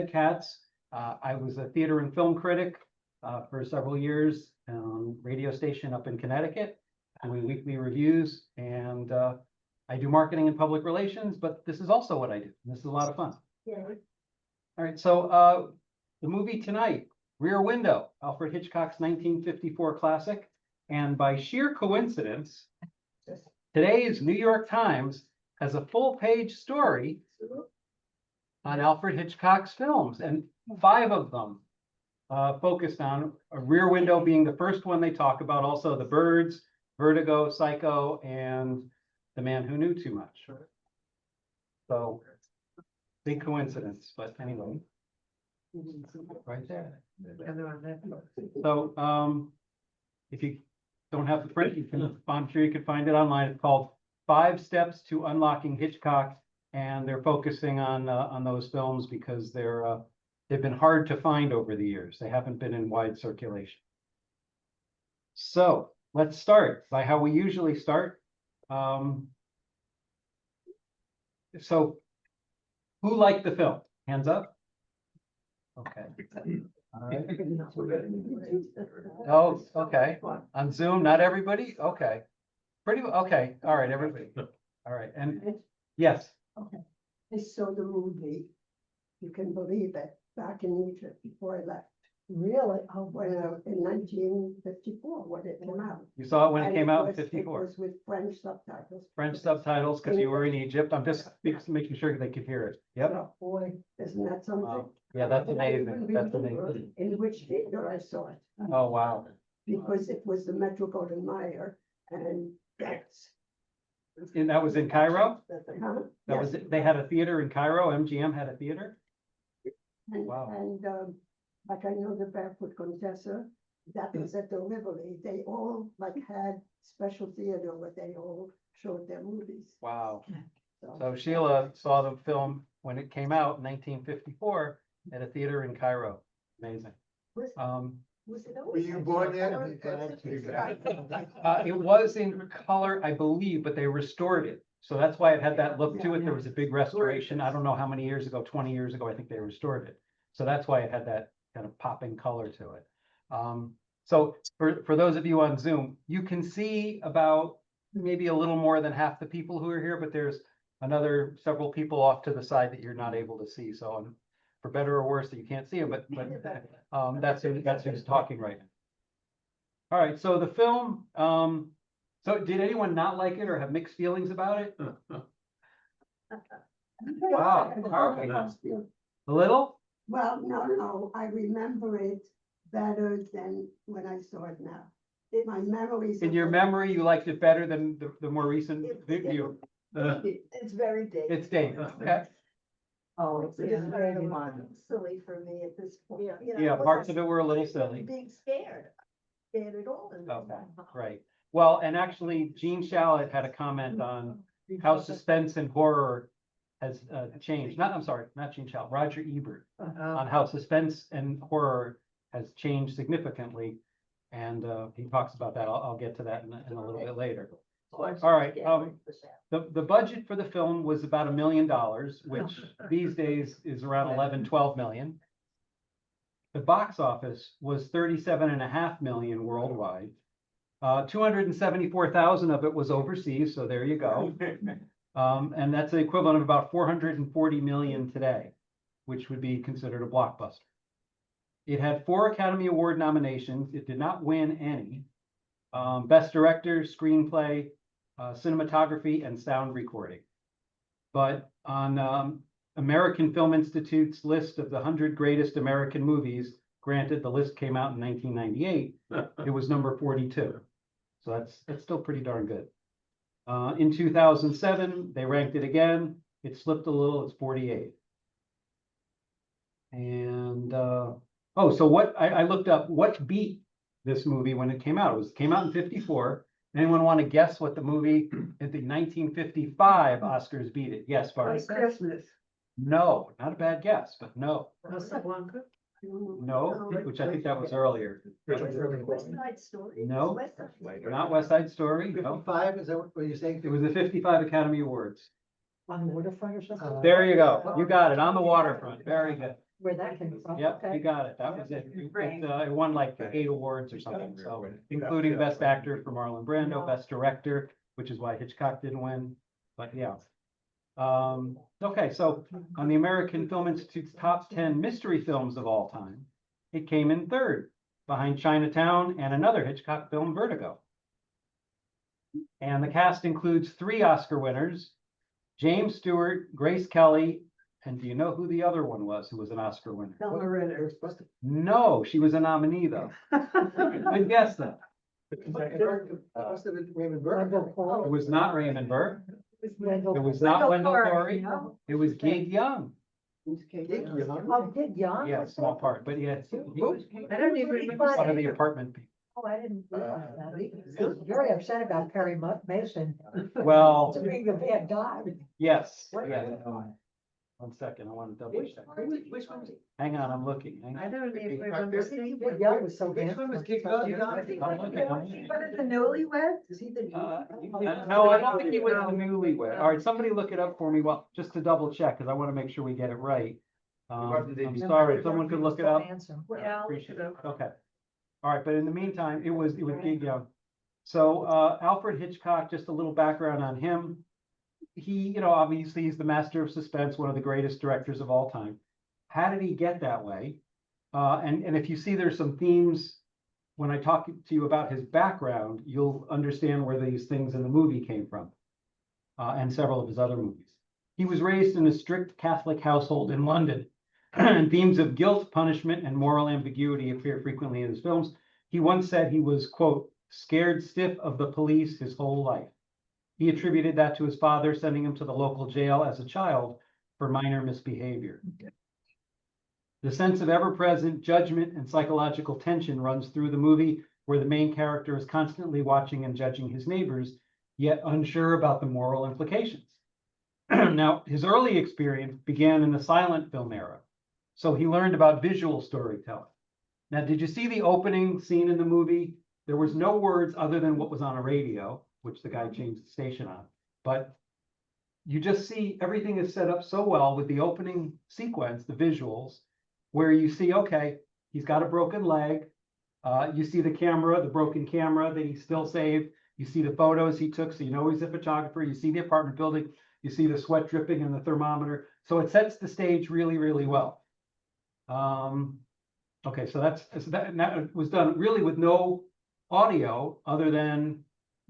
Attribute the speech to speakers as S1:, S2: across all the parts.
S1: Ed Katz. I was a theater and film critic for several years on radio station up in Connecticut, doing weekly reviews, and I do marketing and public relations, but this is also what I do. This is a lot of fun.
S2: Yeah.
S1: All right, so the movie tonight, Rear Window, Alfred Hitchcock's 1954 classic, and by sheer coincidence, today's New York Times has a full-page story on Alfred Hitchcock's films, and 5 of them focused on Rear Window being the first one they talk about, also The Birds, Vertigo, Psycho, and The Man Who Knew Too Much. So, big coincidence, but anyway. Right there. So, if you don't have the print, you can, I'm sure you can find it online. It's called 5 Steps to Unlocking Hitchcock, and they're focusing on those films because they've been hard to find over the years. They haven't been in wide circulation. So let's start by how we usually start. So who liked the film? Hands up. Okay. All right. Oh, okay. On Zoom, not everybody? Okay. Pretty okay. All right, everybody. All right. And yes.
S2: Okay. I saw the movie, you can believe it, back in Egypt before I left. Really? Oh, well, in 1954, when it came out.
S1: You saw it when it
S2: And
S1: came out in
S2: It
S1: 54.
S2: was with French subtitles.
S1: French subtitles because you were in Egypt. I'm just making sure they could hear it. Yep.
S2: Oh, boy, isn't that something?
S1: Wow. Yeah, that's amazing. That's amazing.
S2: In which theater I saw it.
S1: Oh, wow.
S2: Because it was the Metro-Goldwyn-Mayer, and that's.
S1: And that was in Cairo?
S2: Huh?
S1: That was, they had a theater in Cairo. MGM had a theater?
S2: And,
S1: Wow.
S2: and, like I know the Barefoot Contessa, that was at the Rivoli. They all like had special theater where they all showed their movies.
S1: Wow.
S2: So
S1: So Sheila saw the film when it came out in 1954 at a theater in Cairo. Amazing.
S2: was it
S3: Were you born yet?
S1: It was in color, I believe, but they restored it. So that's why it had that look to it. There was a big restoration. I don't know how many years ago, 20 years ago, I think they restored it. So that's why it had that kind of popping color to it. So for those of you on Zoom, you can see about maybe a little more than half the people who are here, but there's another several people off to the side that you're not able to see. So for better or worse that you can't see them, but that's who's talking right now. All right, so the film, so did anyone not like it or have mixed feelings about it? Wow. Okay. A little?
S2: Well, no, I remember it better than when I saw it now. My memories.
S1: In your memory, you liked it better than the more recent view?
S2: It's very dated.
S1: It's dated, okay.
S2: Oh, it's very silly for me at this point.
S1: Yeah, parts of it were a little silly.
S2: Being scared at all.
S1: Okay, right. Well, and actually, Gene Shalit had a comment on how suspense and horror has changed. I'm sorry, not Gene Shalit, Roger Ebert, on how suspense and horror has changed significantly. And he talks about that. I'll get to that in a little bit later. All right. The budget for the film was about $1 million, which these days is around 12 million. The box office was 37.5 million worldwide. 274,000 of it was overseas, so there you go. And that's the equivalent of about 440 million today, which would be considered a blockbuster. It had 4 Academy Award nominations. It did not win any. Best Director, Screenplay, Cinematography, and Sound Recording. But on American Film Institute's list of the 100 greatest American movies, granted the list came out in 1998, it was number 42. So that's still pretty darn good. In 2007, they ranked it again. It slipped a little, it's 48. And, so what, I looked up what beat this movie when it came out. It came out in 54. Anyone want to guess what the movie at the 1955 Oscars beat it? Yes, Barney.
S2: Christmas.
S1: No, not a bad guess, but no.
S2: Casablanca?
S1: No, which I think that was earlier.
S2: West Side Story?
S1: No,
S2: West Side Story.
S1: not West Side Story. No.
S3: 55, is that what you're saying?
S1: It was the 55 Academy Awards.
S2: On the waterfront or something?
S1: There you go. You got it. On the waterfront. Very good.
S4: where that came from.
S1: Yep,
S4: Okay.
S1: you got it. That was it.
S4: Great.
S1: It won like 8 awards or something, so including Best Actor for Marlon Brando, Best Director, which is why Hitchcock didn't win, but yeah. Okay, so on the American Film Institute's top 10 mystery films of all time, it came in third, behind Chinatown and another Hitchcock film, Vertigo. And the cast includes 3 Oscar winners, James Stewart, Grace Kelly, and do you know who the other one was who was an Oscar winner? No, she was a nominee though. Good guess though.
S3: Must have been Raymond Burke.
S1: It was not Raymond Burke.
S4: Wendell.
S1: It was not Wendell
S4: Corey,
S1: Corey.
S4: no.
S1: It was Gig Young.
S4: Oh, did Young?
S1: Yeah, small part, but yeah, he was
S4: I don't even remember.
S1: one of the apartment people.
S4: Oh, I didn't realize that. He was very upset about Perry Mason.
S1: Well,
S4: Being the man died.
S1: yes, yeah. 1 second, I want to double check.
S3: Which one was it?
S1: Hang on, I'm looking. Hang
S4: I
S1: on.
S4: don't even remember.
S3: Which
S4: Young was so
S3: one was
S4: handsome.
S3: Kick Young?
S1: I'm looking.
S4: What is the newlywed?
S3: Is he the?
S1: No, I don't think he was the newlywed. All right, somebody look it up for me, well, just to double check, because I want to make sure we get it right. I'm sorry, if someone could look it up.
S4: Yeah.
S1: Appreciate it. Okay. All right, but in the meantime, it was Gig Young. So Alfred Hitchcock, just a little background on him. He, obviously he's the master of suspense, one of the greatest directors of all time. How did he get that way? And if you see there's some themes when I talk to you about his background, you'll understand where these things in the movie came from, and several of his other movies. He was raised in a strict Catholic household in London, and themes of guilt, punishment, and moral ambiguity appear frequently in his films. He once said he was, quote, scared stiff of the police his whole life. He attributed that to his father sending him to the local jail as a child for minor misbehavior. The sense of ever-present judgment and psychological tension runs through the movie, where the main character is constantly watching and judging his neighbors, yet unsure about the moral implications. Now, his early experience began in the silent film era, so he learned about visual storytelling. Now, did you see the opening scene in the movie? There was no words other than what was on a radio, which the guy changed the station on. But you just see everything is set up so well with the opening sequence, the visuals, where you see, okay, he's got a broken leg. You see the camera, the broken camera that he still saved. You see the photos he took, so you know he's a photographer. You see the apartment building. You see the sweat dripping in the thermometer. So it sets the stage really, really well. Okay, so that was done really with no audio other than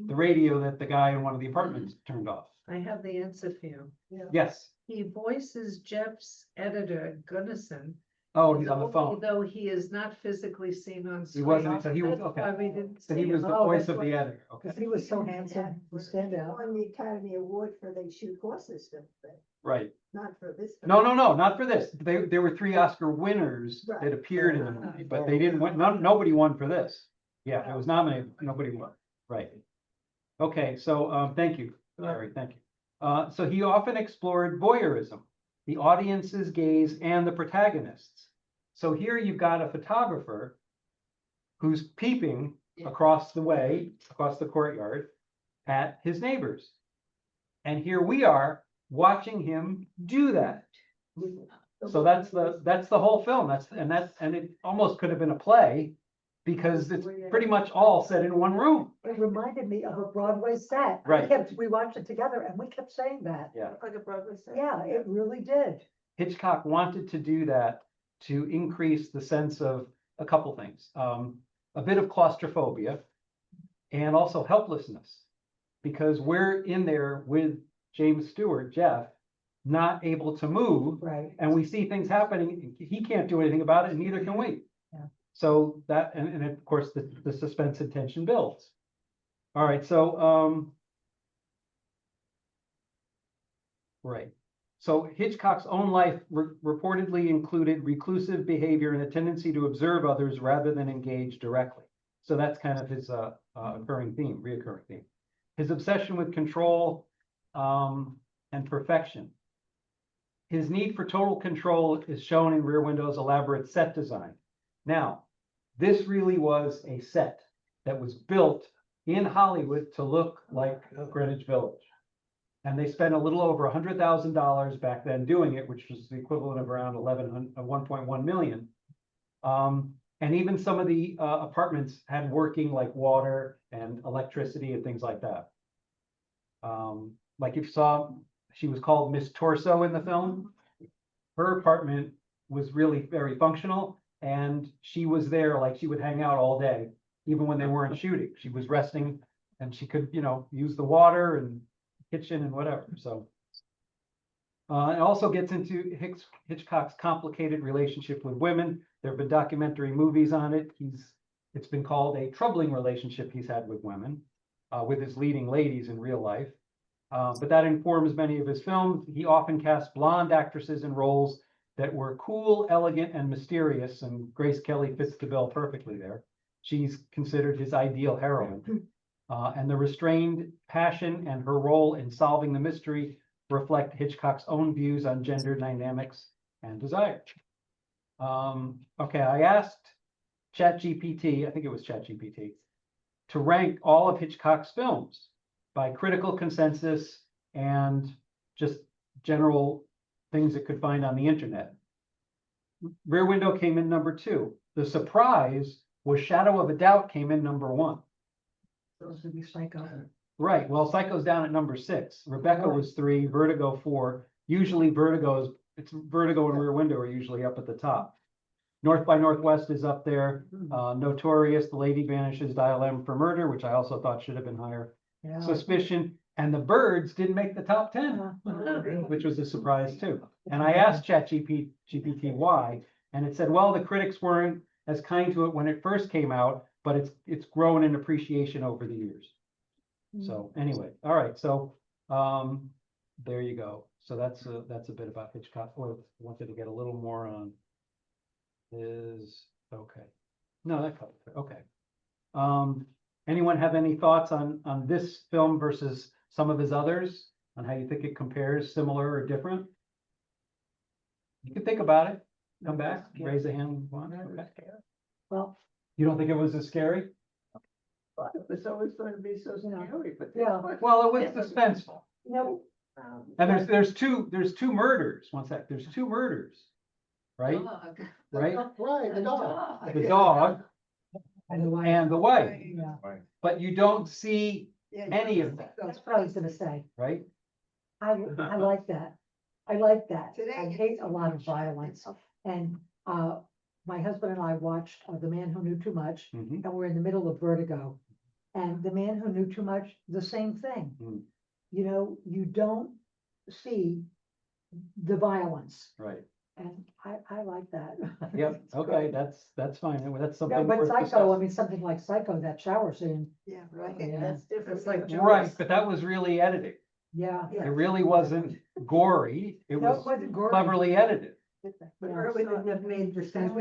S1: the radio that the guy in one of the apartments turned off.
S5: I have the answer for you.
S1: Yes.
S5: He voices Jeff's editor, Gunnison.
S1: Oh, he's on the phone.
S5: Though he is not physically seen on
S1: He
S5: screen.
S1: wasn't, so he was,
S5: That's
S1: okay.
S5: why we didn't
S1: So
S5: see
S1: he was
S5: him.
S1: the
S4: Oh,
S1: voice
S4: that's
S1: of the
S4: right.
S1: editor. Okay.
S4: Because he was so handsome, he stand out.
S2: Won the Academy Award for They Shoot Horses, don't they?
S1: Right.
S2: Not for this.
S1: No, not for this. There were 3 Oscar winners that appeared in the movie, but they didn't win. Nobody won for this. Yeah, it was nominated. Nobody won. Right. Okay, so thank you, Larry. Thank you. So he often explored voyeurism, the audience's gaze, and the protagonists. So here you've got a photographer who's peeping across the way, across the courtyard, at his neighbors. And here we are watching him do that. So that's the whole film. And it almost could have been a play, because it's pretty much all set in one room.
S4: It reminded me of a Broadway set.
S1: Right.
S4: We watched it together and we kept saying that.
S1: Yeah.
S2: Like a Broadway set.
S4: Yeah, it really did.
S1: Hitchcock wanted to do that to increase the sense of a couple things. A bit of claustrophobia and also helplessness, because we're in there with James Stewart, Jeff, not able to move,
S4: Right.
S1: and we see things happening. He can't do anything about it, and neither can we.
S4: Yeah.
S1: So that, and of course, the suspense and tension builds. All right, so right. So Hitchcock's own life reportedly included reclusive behavior and a tendency to observe others rather than engage directly. So that's kind of his reoccurring theme. His obsession with control and perfection. His need for total control is shown in Rear Window's elaborate set design. Now, this really was a set that was built in Hollywood to look like Greenwich Village. And they spent a little over $100,000 back then doing it, which was the equivalent of around 1.1 million. And even some of the apartments had working like water and electricity and things like that. Like if you saw, she was called Miss Torso in the film. Her apartment was really very functional, and she was there, like she would hang out all day, even when they weren't shooting. She was resting, and she could, use the water and kitchen and whatever. So it also gets into Hitchcock's complicated relationship with women. There have been documentary movies on it. It's been called a troubling relationship he's had with women, with his leading ladies in real life. But that informs many of his films. He often cast blonde actresses in roles that were cool, elegant, and mysterious, and Grace Kelly fits the bill perfectly there. She's considered his ideal heroine. And the restrained passion and her role in solving the mystery reflect Hitchcock's own views on gender dynamics and desire. Okay, I asked ChatGPT, I think it was ChatGPT, to rank all of Hitchcock's films by critical consensus and just general things it could find on the internet. Rear Window came in number 2. The surprise was Shadow of a Doubt came in number 1.
S4: Those would be Psycho.
S1: Right, well, Psycho's down at number 6. Rebecca was 3, Vertigo 4. Usually it's Vertigo and Rear Window are usually up at the top. North by Northwest is up there. Notorious, The Lady Vanishes, Dial M for Murder, which I also thought should have been higher.
S4: Yeah.
S1: Suspicion, and The Birds didn't make the top 10, which was a surprise too. And I asked ChatGPT why, and it said, well, the critics weren't as kind to it when it first came out, but it's grown in appreciation over the years. So anyway, all right, so there you go. So that's a bit about Hitchcock. Or wanted to get a little more on his. Okay, no, that covers it. Okay. Anyone have any thoughts on this film versus some of his others, on how you think it compares, similar or different? You can think about it. Come back, raise a hand. Okay.
S4: Well,
S1: You don't think it was as scary?
S3: But it was always going to be so scary, but.
S4: Yeah.
S1: Well, it was suspenseful.
S2: No,
S1: And there's two murders. One sec. There's 2 murders, right?
S5: Dog.
S1: Right?
S3: Right, the dog.
S1: The dog
S4: and the wife.
S1: and the wife,
S4: Yeah,
S1: but you don't see any of that,
S4: that's what I was gonna say.
S1: right?
S4: I like that. I like that.
S2: Today
S4: I
S2: it's
S4: hate a
S2: so
S4: lot of
S2: much.
S4: violence. And my husband and I watched The Man Who Knew Too Much,
S1: Mhm.
S4: and we're in the middle of Vertigo. And The Man Who Knew Too Much, the same thing.
S1: Mm.
S4: You don't see the violence,
S1: Right.
S4: and I like that.
S1: Yep. Okay. That's fine. That's
S4: No,
S1: something
S4: but
S1: worth
S4: Psycho, I
S1: discussing.
S4: mean, something like Psycho, that shower scene,
S2: yeah, right.
S4: Yeah.
S2: That's different.
S5: It's like
S1: Right, but that was really editing.
S4: yeah.
S1: It really wasn't gory. It
S4: No,
S1: was
S4: it wasn't gory.
S1: cleverly edited.
S2: But
S4: Yeah.
S2: early wouldn't have made the same.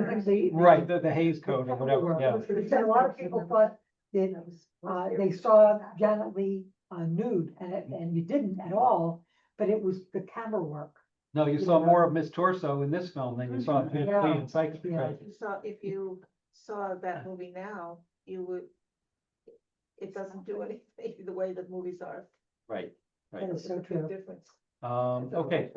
S1: Right. The Hays Code or whatever. Yeah.
S4: A lot of people thought that they saw Janet Leigh nude, and you didn't at all, but it was the camera work.
S1: No, you saw more of Miss Torso in this film than you saw in
S4: Yeah.
S1: Lee and Psycho.
S4: Yeah.
S1: Right.
S6: If you saw that movie now, you would, it doesn't do anything the way the movies are.
S1: Right.
S4: That is so
S6: It's a big
S4: true.
S6: difference.
S1: Okay.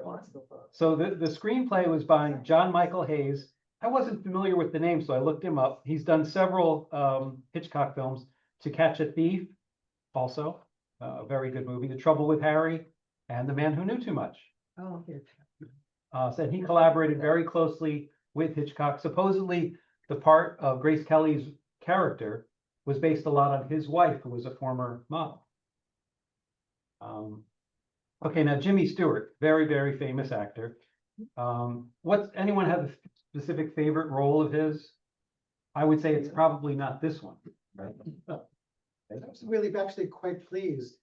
S1: So the screenplay was by John Michael Hayes. I wasn't familiar with the name, so I looked him up. He's done several Hitchcock films. To Catch a Thief, also a very good movie. The Trouble with Harry, and The Man Who Knew Too Much.
S4: Oh, here.
S1: Said he collaborated very closely with Hitchcock. Supposedly, the part of Grace Kelly's character was based a lot on his wife, who was a former model. Okay, now Jimmy Stewart, very, very famous actor. Anyone have a specific favorite role of his? I would say it's probably not this one. Right?
S3: I was really actually quite pleased.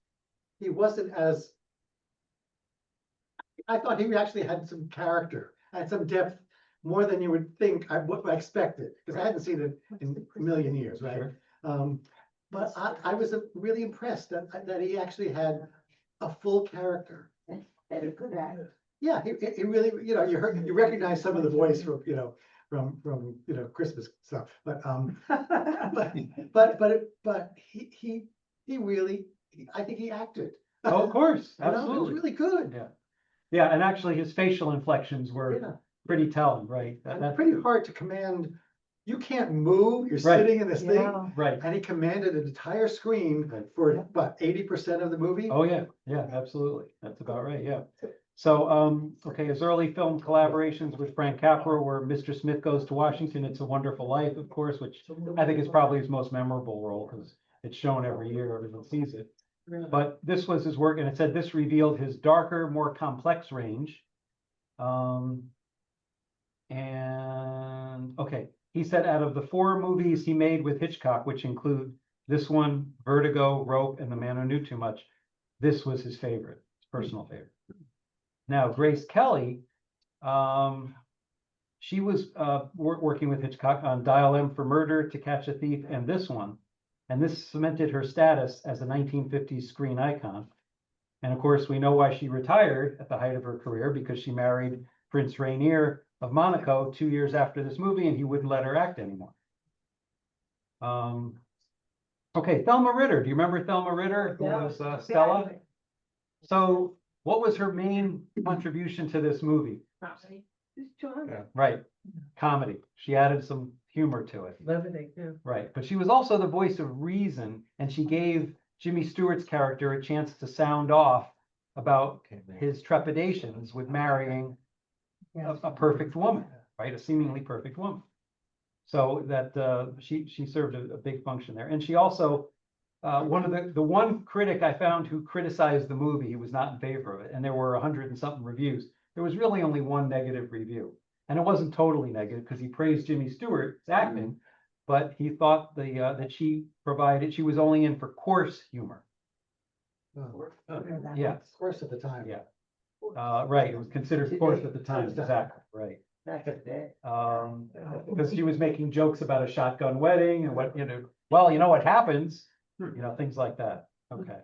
S3: He wasn't as. I thought he actually had some character, had some depth, more than you would think I expected, because I hadn't seen it in a million years, right?
S1: Sure.
S3: But I was really impressed that he actually had a full character.
S2: And a good actor.
S3: Yeah, he really, you recognize some of the voice from, from Christmas stuff, but he really, I think he acted
S1: Oh, of course,
S3: You know, it was
S1: absolutely.
S3: really good.
S1: Yeah. Yeah, and actually his facial inflections
S3: Yeah.
S1: were pretty telling, right?
S3: And
S1: That's
S3: pretty hard to command. You can't move, you're
S1: Right.
S3: sitting in this thing,
S4: Yeah.
S1: right.
S3: and he commanded an entire screen
S1: Right.
S3: for,
S4: Yeah.
S3: what, 80% of the movie?
S1: Oh, yeah, yeah, absolutely. That's about right, yeah. So, okay, his early film collaborations with Frank Capra were Mr. Smith Goes to Washington, It's a Wonderful Life, of course, which I think is probably his most memorable role because it's shown every year, everyone sees it. But this was his work, and it said this revealed his darker, more complex range. And, okay, he said out of the 4 movies he made with Hitchcock, which include this one, Vertigo, Rope, and The Man Who Knew Too Much, this was his favorite, his personal favorite. Now, Grace Kelly, she was working with Hitchcock on Dial M for Murder, To Catch a Thief, and this one. And this cemented her status as a 1950s screen icon. And of course, we know why she retired at the height of her career, because she married Prince Rainier of Monaco 2 years after this movie, and he wouldn't let her act anymore. Okay, Thelma Ritter. Do you remember Thelma Ritter, who was Stella? So what was her main contribution to this movie? Right, comedy. She added some humor to it.
S5: Levity, yeah.
S1: Right, but she was also the voice of reason, and she gave Jimmy Stewart's character a chance to sound off about his trepidations with marrying a perfect woman, right? A seemingly perfect woman. So that she served a big function there. And she also, one of the one critic I found who criticized the movie, he was not in favor of it, and there were 100 and something reviews. There was really only one negative review. And it wasn't totally negative because he praised Jimmy Stewart's acting, but he thought that she was only in for coarse humor. Yeah.
S3: Of course, at the time.
S1: Yeah. Right, it was considered coarse at the time, exactly, right. Because she was making jokes about a shotgun wedding and what, well, you know what happens, things like that, okay.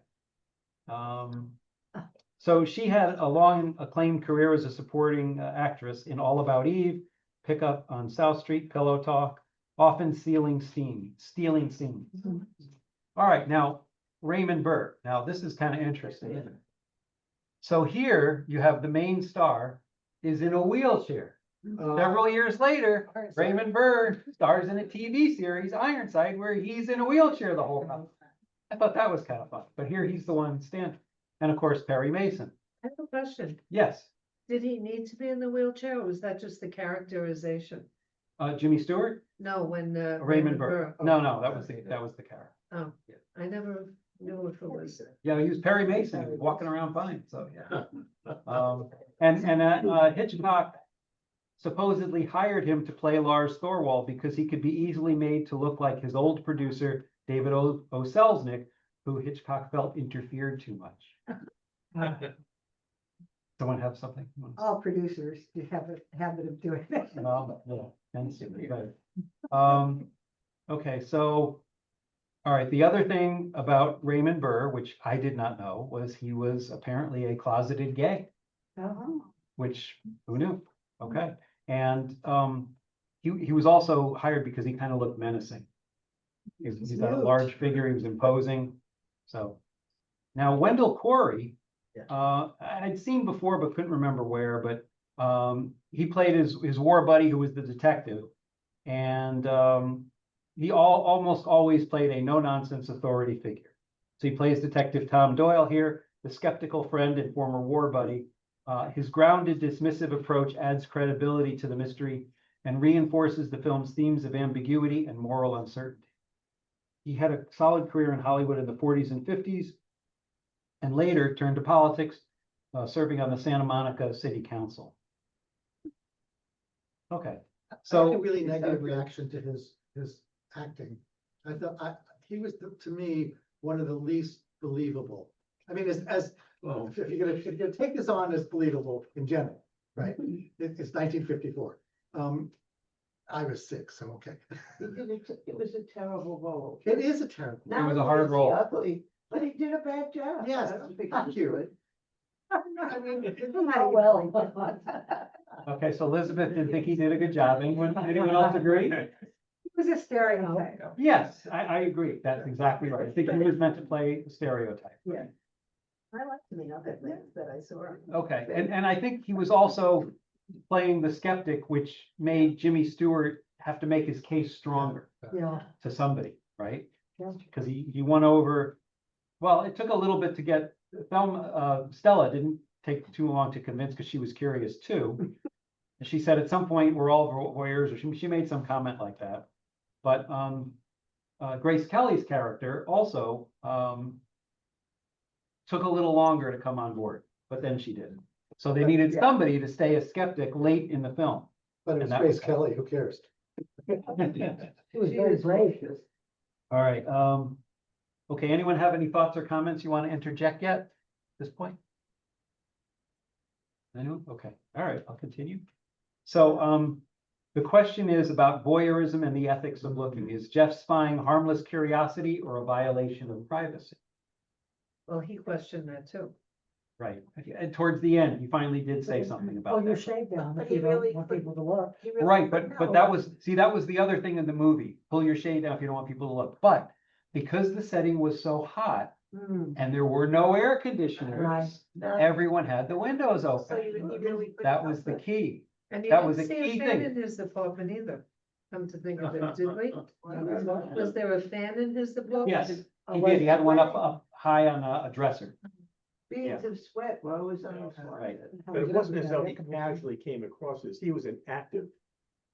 S1: So she had a long acclaimed career as a supporting actress in All About Eve, Pickup on South Street, Pillow Talk, often stealing scenes. All right, now Raymond Burr. Now this is kind of interesting, isn't it? So here you have the main star is in a wheelchair. Several years later, Raymond Burr stars in a TV series, Ironside, where he's in a wheelchair the whole time. I thought that was kind of fun, but here he's the one standing. And of course, Perry Mason.
S5: I have a question.
S1: Yes,
S5: Did he need to be in the wheelchair or was that just the characterization?
S1: Jimmy Stewart,
S5: No, when
S1: Raymond Burr. No, that was the character.
S5: Oh, I never knew if it was.
S1: Yeah, he was Perry Mason, he was walking around fine, so, yeah. And Hitchcock supposedly hired him to play Lars Thorwald because he could be easily made to look like his old producer, David O. Selznick, who Hitchcock felt interfered too much. Someone have something?
S4: All producers have a habit of doing that.
S1: Okay, so, all right, the other thing about Raymond Burr, which I did not know, was he was apparently a closeted gay, which, who knew? Okay, and he was also hired because he kind of looked menacing. He's a large figure, he was imposing, so. Now, Wendell Corey, I'd seen before, but couldn't remember where, but he played his war buddy who was the detective. And he almost always played a no-nonsense authority figure. So he plays Detective Tom Doyle here, the skeptical friend and former war buddy. His grounded, dismissive approach adds credibility to the mystery and reinforces the film's themes of ambiguity and moral uncertainty. He had a solid career in Hollywood in the 40s and 50s, and later turned to politics, serving on the Santa Monica City Council. Okay,
S3: So
S1: so
S3: a really negative reaction to his acting. I thought he was, to me, one of the least believable. I mean, if you're gonna take this on as believable in general, right? It's 1954. I was 6, so okay.
S2: It was a terrible role.
S3: It is a terrible.
S1: It was a hard role.
S2: Ugly, but he did a bad job.
S3: Yes,
S2: I don't think
S3: thank
S2: he
S3: you.
S2: would.
S3: I mean,
S4: How well.
S1: Okay, so Elizabeth didn't think he did a good job. Anyone else agree?
S4: It was a stereotype.
S1: Yes, I agree. That's exactly right. I think he was meant to play a stereotype.
S4: Yeah.
S2: I liked the other things that I saw.
S1: Okay, and I think he was also playing the skeptic, which made Jimmy Stewart have to make his case stronger
S4: Yeah,
S1: to somebody, right?
S4: Yeah.
S1: Because he won over, well, it took a little bit to get, Stella didn't take too long to convince because she was curious too. And she said at some point, we're all voyeurs, or she made some comment like that. But Grace Kelly's character also took a little longer to come on board, but then she did. So they needed somebody to stay a skeptic late in the film.
S3: But it's
S1: And that
S3: Grace
S1: was-
S3: Kelly, who cares?
S4: it was very brave.
S1: All right, okay, anyone have any thoughts or comments you want to interject yet at this point? Anyone? Okay, all right, I'll continue. So, the question is about voyeurism and the ethics of looking. Is Jeff spying harmless curiosity or a violation of privacy?
S5: Well, he questioned that too.
S1: Right, and towards the end, he finally did say something
S4: Pull
S1: about
S4: your
S1: that.
S4: shade down
S6: But
S4: if
S6: he
S4: you don't
S6: really-
S4: want people to look.
S6: He really
S1: Right,
S6: put
S1: but
S6: no.
S1: that was, see, that was the other thing in the movie. Pull your shade down if you don't want people to look. But because the setting was so hot and there were no air
S4: Right.
S1: conditioners, everyone had the windows
S6: So
S1: open.
S6: he really. couldn't
S1: That was
S6: help
S1: the
S6: it.
S1: key.
S5: And you
S1: That was
S5: didn't
S1: a
S5: see a
S1: key
S5: fan
S1: thing.
S5: in his apartment either, come to think of it, did we? Was there a fan in his apartment?
S1: Yes, he did. He had one up high on a dresser.
S2: Beads of sweat while I was on the
S1: Right.
S7: But it wasn't as though he casually came across this. He was an active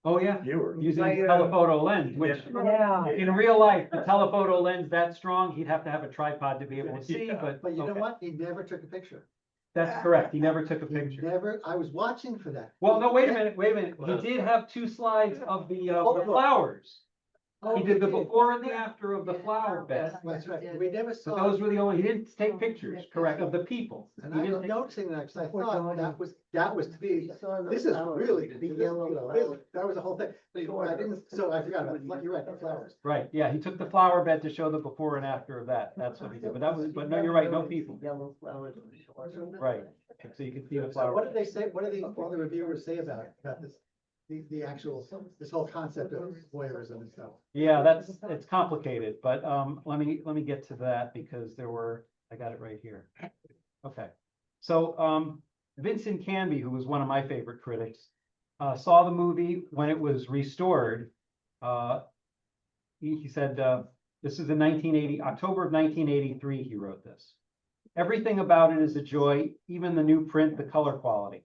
S1: Oh, yeah,
S7: viewer.
S1: using
S5: Like,
S1: telephoto lens, which
S4: Yeah,
S1: in real life, the telephoto lens that strong, he'd have to have a tripod to be able to see, but
S3: But you know
S1: okay.
S3: what? He never took a picture.
S1: That's correct. He never took a
S3: He
S1: picture.
S3: never, I was watching for that.
S1: Well, no, wait a minute. He did have two slides of the flowers. He did the before and the after of the flower bed.
S3: That's right. We never
S1: But
S3: saw.
S1: those were the only, he didn't take pictures, correct, of the people.
S3: And
S1: He
S3: I
S1: didn't
S3: was
S1: take-
S3: noticing that, because I
S4: Poor
S3: thought
S4: Johnny.
S3: that was to be, this is really, this, you know, that was the whole thing. But I didn't, so I forgot about it. You're right, the flowers.
S1: Right, yeah, he took the flower bed to show the before and after of that. That's what he did. But that was, but no, you're right, no people.
S2: Yellow flowers on the shore.
S1: Right. So you can see the
S3: So
S1: flower.
S3: what did they say, what did all the reviewers say about this, the actual, this whole concept of voyeurism and stuff?
S1: Yeah, it's complicated, but, let me get to that because I got it right here. Okay. So, Vincent Canby, who was one of my favorite critics, saw the movie when it was restored. He said, this is in October of 1983, he wrote this. Everything about it is a joy, even the new print, the color quality.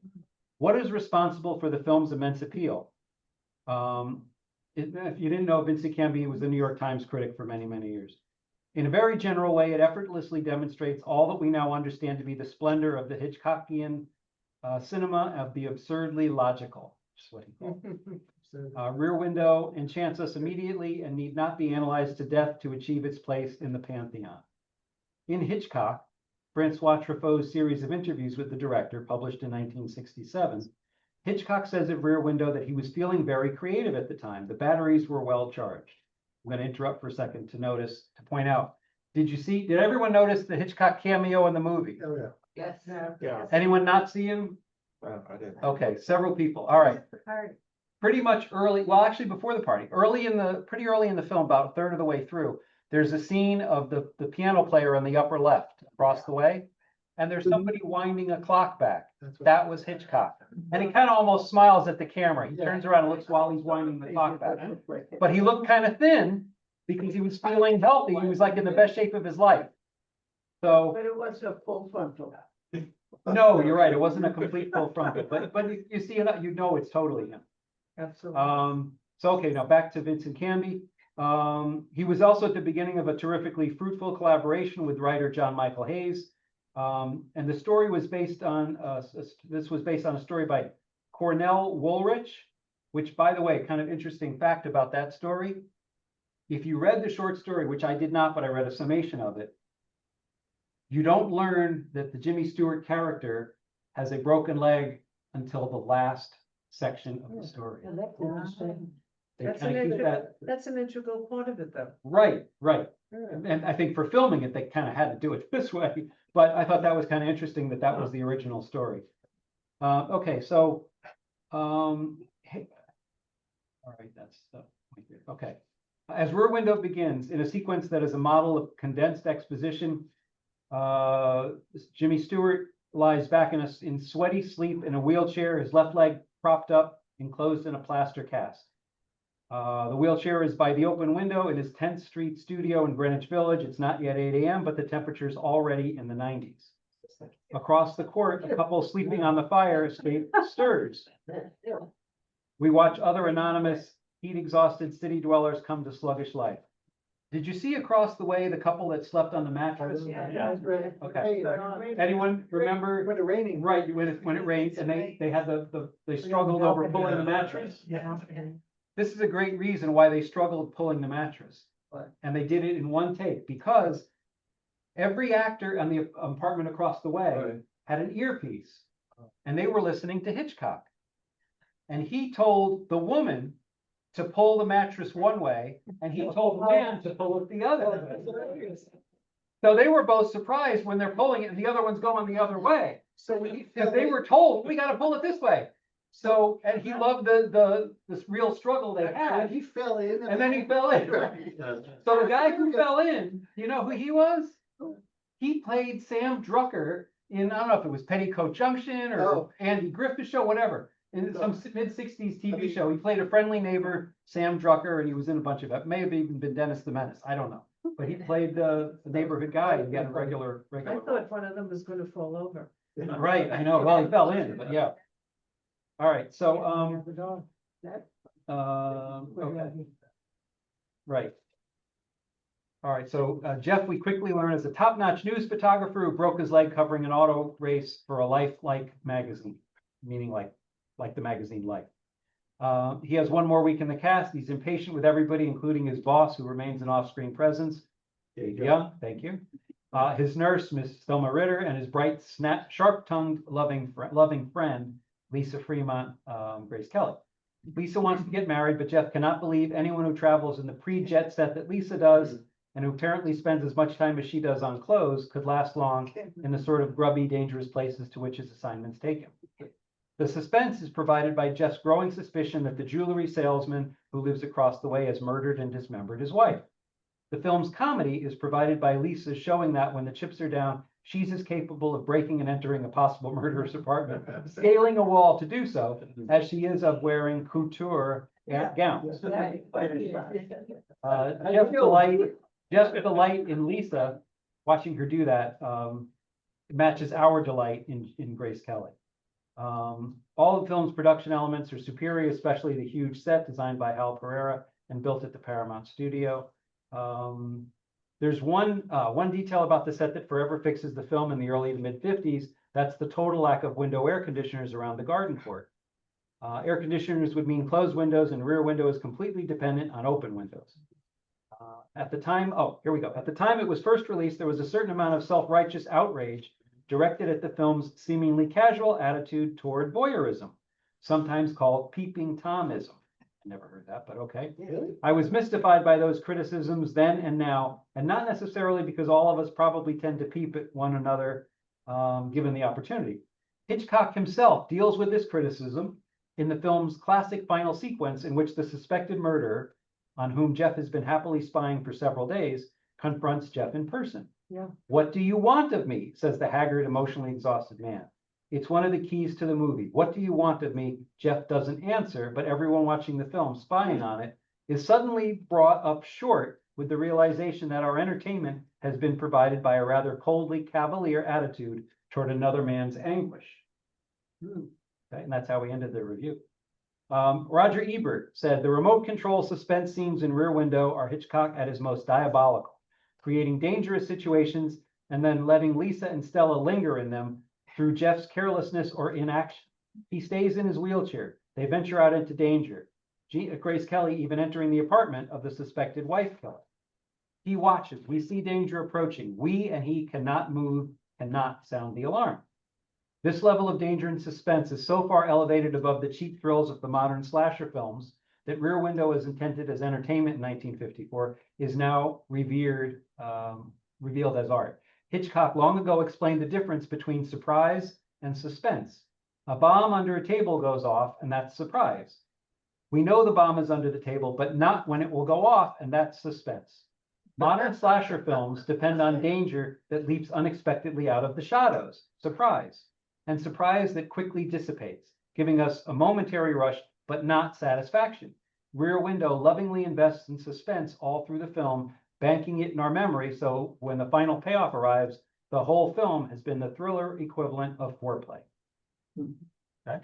S1: What is responsible for the film's immense appeal? If you didn't know, Vincent Canby was the New York Times critic for many, many years. In a very general way, it effortlessly demonstrates all that we now understand to be the splendor of the Hitchcockian cinema of the absurdly logical, which is what he called it. Rear Window enchants us immediately and need not be analyzed to death to achieve its place in the pantheon. In Hitchcock, Francois Truffaut's series of interviews with the director, published in 1967, Hitchcock says of Rear Window that he was feeling very creative at the time. The batteries were well charged. I'm going to interrupt for a second to point out. Did everyone notice the Hitchcock cameo in the movie?
S3: Oh, yeah.
S6: Yes.
S7: Yeah.
S1: Anyone not see him?
S7: I didn't.
S1: Okay, several people. All right. Pretty much early, well, actually before the party, pretty early in the film, about a third of the way through, there's a scene of the piano player on the upper left across the way. And there's somebody winding a clock back.
S3: That's what-
S1: That was Hitchcock. And he kind of almost smiles at the camera. He turns around and looks while he's winding the clock back. But he looked kind of thin because he was feeling healthy. He was like in the best shape of his life. So,
S2: But it was a full frontal.
S1: no, you're right. It wasn't a complete full frontal, but you see it, you know it's totally him.
S5: Absolutely.
S1: So, okay, now back to Vincent Canby. He was also at the beginning of a terrifically fruitful collaboration with writer John Michael Hayes. And the story was based on, this was based on a story by Cornell Woolrich, which, by the way, kind of interesting fact about that story. If you read the short story, which I did not, but I read a summation of it, you don't learn that the Jimmy Stewart character has a broken leg until the last section of the story.
S4: Yeah, that's interesting.
S1: They
S5: That's
S1: kind of keep that,
S5: That's an integral part of it, though.
S1: right. And I think for filming it, they kind of had to do it this way, but I thought that was kind of interesting that was the original story. Okay, so, hey, all right, that's the point here. Okay. As Rear Window begins in a sequence that is a model of condensed exposition, Jimmy Stewart lies back in sweaty sleep in a wheelchair, his left leg propped up, enclosed in a plaster cast. The wheelchair is by the open window in his 10th Street studio in Greenwich Village. It's not yet 8 a.m., but the temperature is already in the 90s. Across the court, a couple sleeping on the fire escape stirs. We watch other anonymous, heat-exhausted city dwellers come to sluggish life. Did you see across the way the couple that slept on the mattress? Okay. Anyone remember?
S3: When it raining.
S1: Right, when it rained, and they had they struggled over pulling the mattress.
S4: Yeah.
S1: This is a great reason why they struggled pulling the mattress. And they did it in one take, because every actor on the apartment across the way had an earpiece, and they were listening to Hitchcock. And he told the woman to pull the mattress one way, and he told the man to pull it the other. So they were both surprised when they're pulling it and the other one's going the other way.
S3: So
S1: Because they were told, we gotta pull it this way. So, and he loved this real struggle they
S3: And
S1: had,
S3: he fell in.
S1: and then he fell in. So the guy who fell in, you know who he was? He played Sam Drucker in, I don't know if it was Petticoat Junction or
S3: Oh.
S1: Andy Griffith Show, whatever. In some mid-60s TV show, he played a friendly neighbor, Sam Drucker, and he was in a bunch of it. May have even been Dennis the Menace, I don't know. But he played the neighborhood guy and got a regular.
S5: I thought one of them was gonna fall over.
S1: Right, I know, well, he fell in, but yeah. All right, so, okay, right. All right, so Jeff, we quickly learn, is a top-notch news photographer who broke his leg covering an auto race for a Life-like magazine, meaning like the magazine Life. He has one more week in the cast. He's impatient with everybody, including his boss, who remains an off-screen presence. Dave Young, thank you. His nurse, Miss Thelma Ritter, and his bright, sharp-tongued, loving friend, Lisa Fremont, Grace Kelly. Lisa wants to get married, but Jeff cannot believe anyone who travels in the pre-jet set that Lisa does, and who apparently spends as much time as she does on clothes, could last long in the sort of grubby, dangerous places to which his assignments take him. The suspense is provided by Jeff's growing suspicion that the jewelry salesman who lives across the way has murdered and dismembered his wife. The film's comedy is provided by Lisa showing that when the chips are down, she's as capable of breaking and entering a possible murderer's apartment, scaling a wall to do so, as she is of wearing couture gowns. Jeff's delight in Lisa, watching her do that, matches our delight in Grace Kelly. All the film's production elements are superior, especially the huge set designed by Hal Pereira and built at the Paramount Studio. There's one detail about the set that forever fixes the film in the early to mid-50s. That's the total lack of window air conditioners around the garden court. Air conditioners would mean closed windows, and rear window is completely dependent on open windows. At the time, here we go. At the time it was first released, there was a certain amount of self-righteous outrage directed at the film's seemingly casual attitude toward voyeurism, sometimes called peeping Tomism. I never heard that, but okay.
S3: Really?
S1: I was mystified by those criticisms then and now, and not necessarily because all of us probably tend to peep at one another, given the opportunity. Hitchcock himself deals with this criticism in the film's classic final sequence, in which the suspected murderer, on whom Jeff has been happily spying for several days, confronts Jeff in person.
S4: Yeah.
S1: "What do you want of me?" says the haggard, emotionally exhausted man. It's one of the keys to the movie. What do you want of me? Jeff doesn't answer, but everyone watching the film, spying on it, is suddenly brought up short with the realization that our entertainment has been provided by a rather coldly cavalier attitude toward another man's anguish. Okay, and that's how we ended the review. Roger Ebert said, "The remote control suspense scenes in Rear Window are Hitchcock at his most diabolical, creating dangerous situations and then letting Lisa and Stella linger in them through Jeff's carelessness or inaction. He stays in his wheelchair. They venture out into danger. Grace Kelly even entering the apartment of the suspected wife killer. He watches. We see danger approaching. We and he cannot move, cannot sound the alarm. This level of danger and suspense is so far elevated above the cheap thrills of the modern slasher films that Rear Window, as intended as entertainment in 1954, is now revealed as art. Hitchcock long ago explained the difference between surprise and suspense. A bomb under a table goes off, and that's surprise. We know the bomb is under the table, but not when it will go off, and that's suspense. Modern slasher films depend on danger that leaps unexpectedly out of the shadows, surprise, and surprise that quickly dissipates, giving us a momentary rush, but not satisfaction. Rear Window lovingly invests in suspense all through the film, banking it in our memory, so when the final payoff arrives, the whole film has been the thriller equivalent of foreplay. Okay.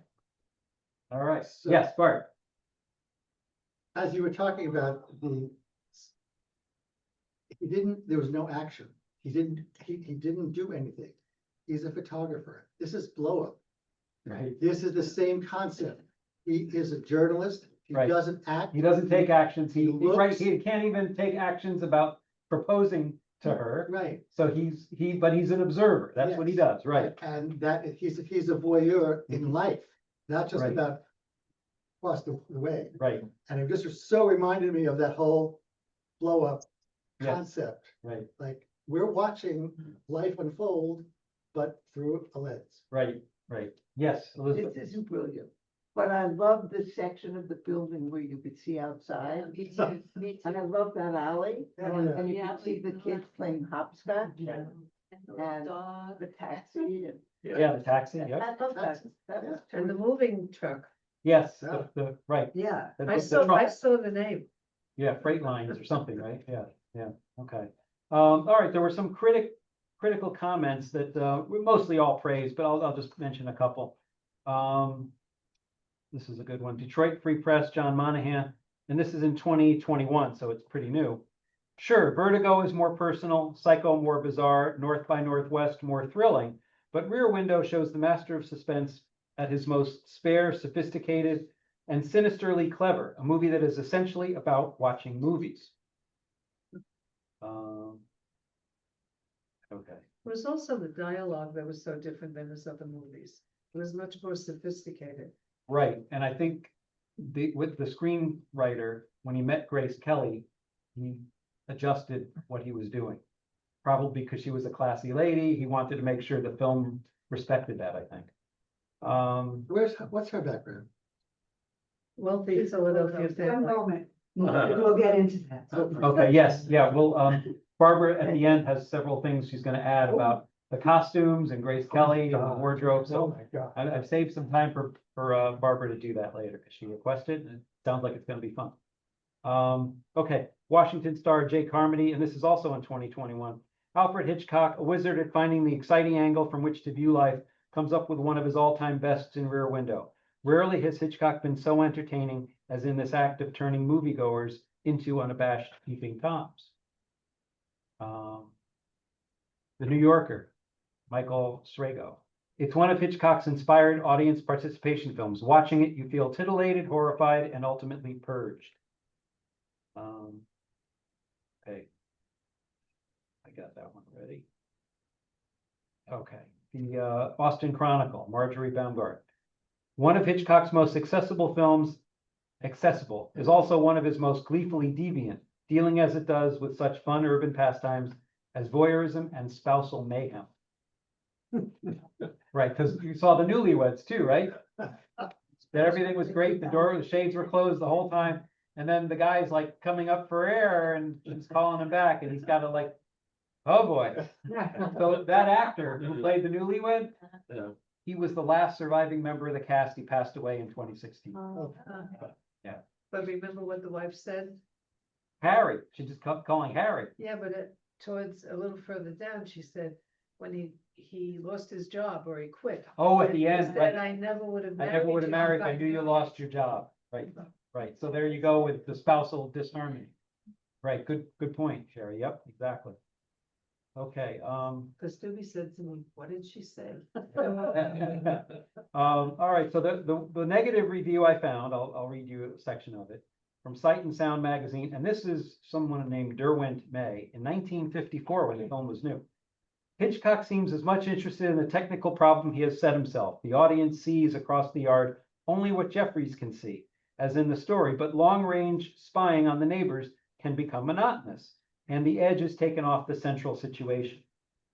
S1: All right.
S3: So-
S1: Yes, Bart.
S3: As you were talking about there was no action. He didn't do anything. He's a photographer. This is blow up.
S1: Right.
S3: This is the same concept. He is a journalist. He
S1: Right.
S3: doesn't act.
S1: He doesn't take actions.
S3: He looks-
S1: He can't even take actions about proposing to her.
S3: Right.
S1: So but he's an observer. That's what he
S3: Yes.
S1: does, right?
S3: And that he's a voyeur in life, not just
S1: Right.
S3: about across the way.
S1: Right,
S3: And it just so reminded me of that whole blow up
S1: Yes.
S3: concept.
S1: right,
S3: Like, we're watching life unfold, but through a lens.
S1: right, right. Yes, Elizabeth.
S8: This is brilliant, but I love the section of the building where you could see outside.
S5: Me too, me
S8: And I
S5: too.
S8: love that alley,
S3: Yeah.
S8: and you
S5: Yeah,
S8: can see the
S5: we
S8: kids
S5: love
S8: playing hopscotch,
S5: And the
S8: and
S5: dog.
S8: the taxi, and
S1: Yeah, the taxi, yep.
S8: I love that. That was
S5: And the
S8: terrific.
S5: moving truck.
S1: Yes,
S3: Yeah.
S1: right.
S8: Yeah,
S1: The-
S5: I
S1: the
S5: saw
S1: truck.
S5: the name.
S1: Yeah, freight lines or something, right? Yeah, okay. All right, there were some critical comments that were mostly all praise, but I'll just mention a couple. This is a good one. Detroit Free Press, John Monahan, and this is in 2021, so it's pretty new. Sure, Vertigo is more personal, Psycho more bizarre, North by Northwest more thrilling, but Rear Window shows the master of suspense at his most spare, sophisticated, and sinisterly clever, a movie that is essentially about watching movies. Okay,
S5: It was also the dialogue that was so different than his other movies. It was much more sophisticated.
S1: right, and I think with the screenwriter, when he met Grace Kelly, he adjusted what he was doing. Probably because she was a classy lady, he wanted to make sure the film respected that, I think.
S3: What's her background?
S5: Wealthy Philadelphia
S4: One
S5: family.
S4: moment, we'll get into that.
S1: Okay, yes, yeah, well, Barbara at the end has several things she's gonna add about the costumes and Grace Kelly and the wardrobe, so
S3: my God.
S1: I've saved some time for Barbara to do that later, because she requested, and it sounds like it's gonna be fun. Okay, Washington Star, Jay Carmody, and this is also in 2021. Alfred Hitchcock, a wizard at finding the exciting angle from which to view life, comes up with one of his all-time bests in Rear Window. Rarely has Hitchcock been so entertaining as in this act of turning moviegoers into unabashed peeping toms. The New Yorker, Michael Srago. It's one of Hitchcock's inspired audience participation films. Watching it, you feel titillated, horrified, and ultimately purged. Okay. I got that one ready. Okay, the Austin Chronicle, Marjorie Baumgart. One of Hitchcock's most accessible films, is also one of his most gleefully deviant, dealing as it does with such fun urban pastimes as voyeurism and spousal mayhem. Right, because you saw the Newlyweds too, right? That everything was great, the shades were closed the whole time, and then the guy's like coming up for air and she's calling him back, and he's got to like, oh boy. So that actor who played the Newlywed, he was the last surviving member of the cast. He passed away in 2016.
S5: But remember what the wife said?
S1: Harry, she just kept calling Harry.
S5: Yeah, but towards a little further down, she said, when he lost his job or he quit.
S1: Oh, at the end,
S5: Said,
S1: right.
S5: I never would have
S1: I
S5: married
S1: never would have
S5: you
S1: married
S5: if
S1: if I knew you lost your job. Right, right. So there you go with the spousal disharmony. Right, good point, Sherry. Yep, exactly. Okay,
S5: Because Doobie said to me, what did she say?
S1: all right, so the negative review I found, I'll read you a section of it, from Sight and Sound magazine, and this is someone named Derwent May, in 1954, when the film was new. Hitchcock seems as much interested in the technical problem he has set himself. The audience sees across the yard only what Jeffries can see, as in the story, but long-range spying on the neighbors can become monotonous, and the edge is taken off the central situation.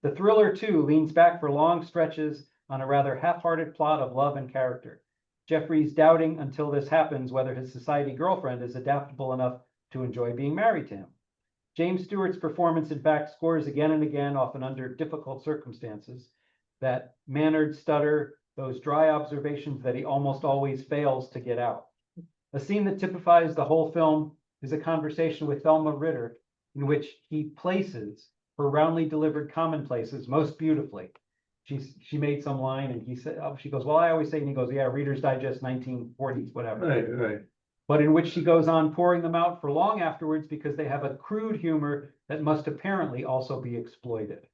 S1: The thriller, too, leans back for long stretches on a rather half-hearted plot of love and character. Jeffries doubting until this happens whether his society girlfriend is adaptable enough to enjoy being married to him. James Stewart's performance, in fact, scores again and again, often under difficult circumstances. That mannered stutter, those dry observations that he almost always fails to get out. A scene that typifies the whole film is a conversation with Thelma Ritter, in which he places her roundly delivered commonplaces most beautifully. She made some line and he said, oh, she goes, well, I always say, and he goes, yeah, Reader's Digest, 1940s, whatever.
S7: Right.
S1: But in which she goes on pouring them out for long afterwards because they have a crude humor that must apparently also be exploited.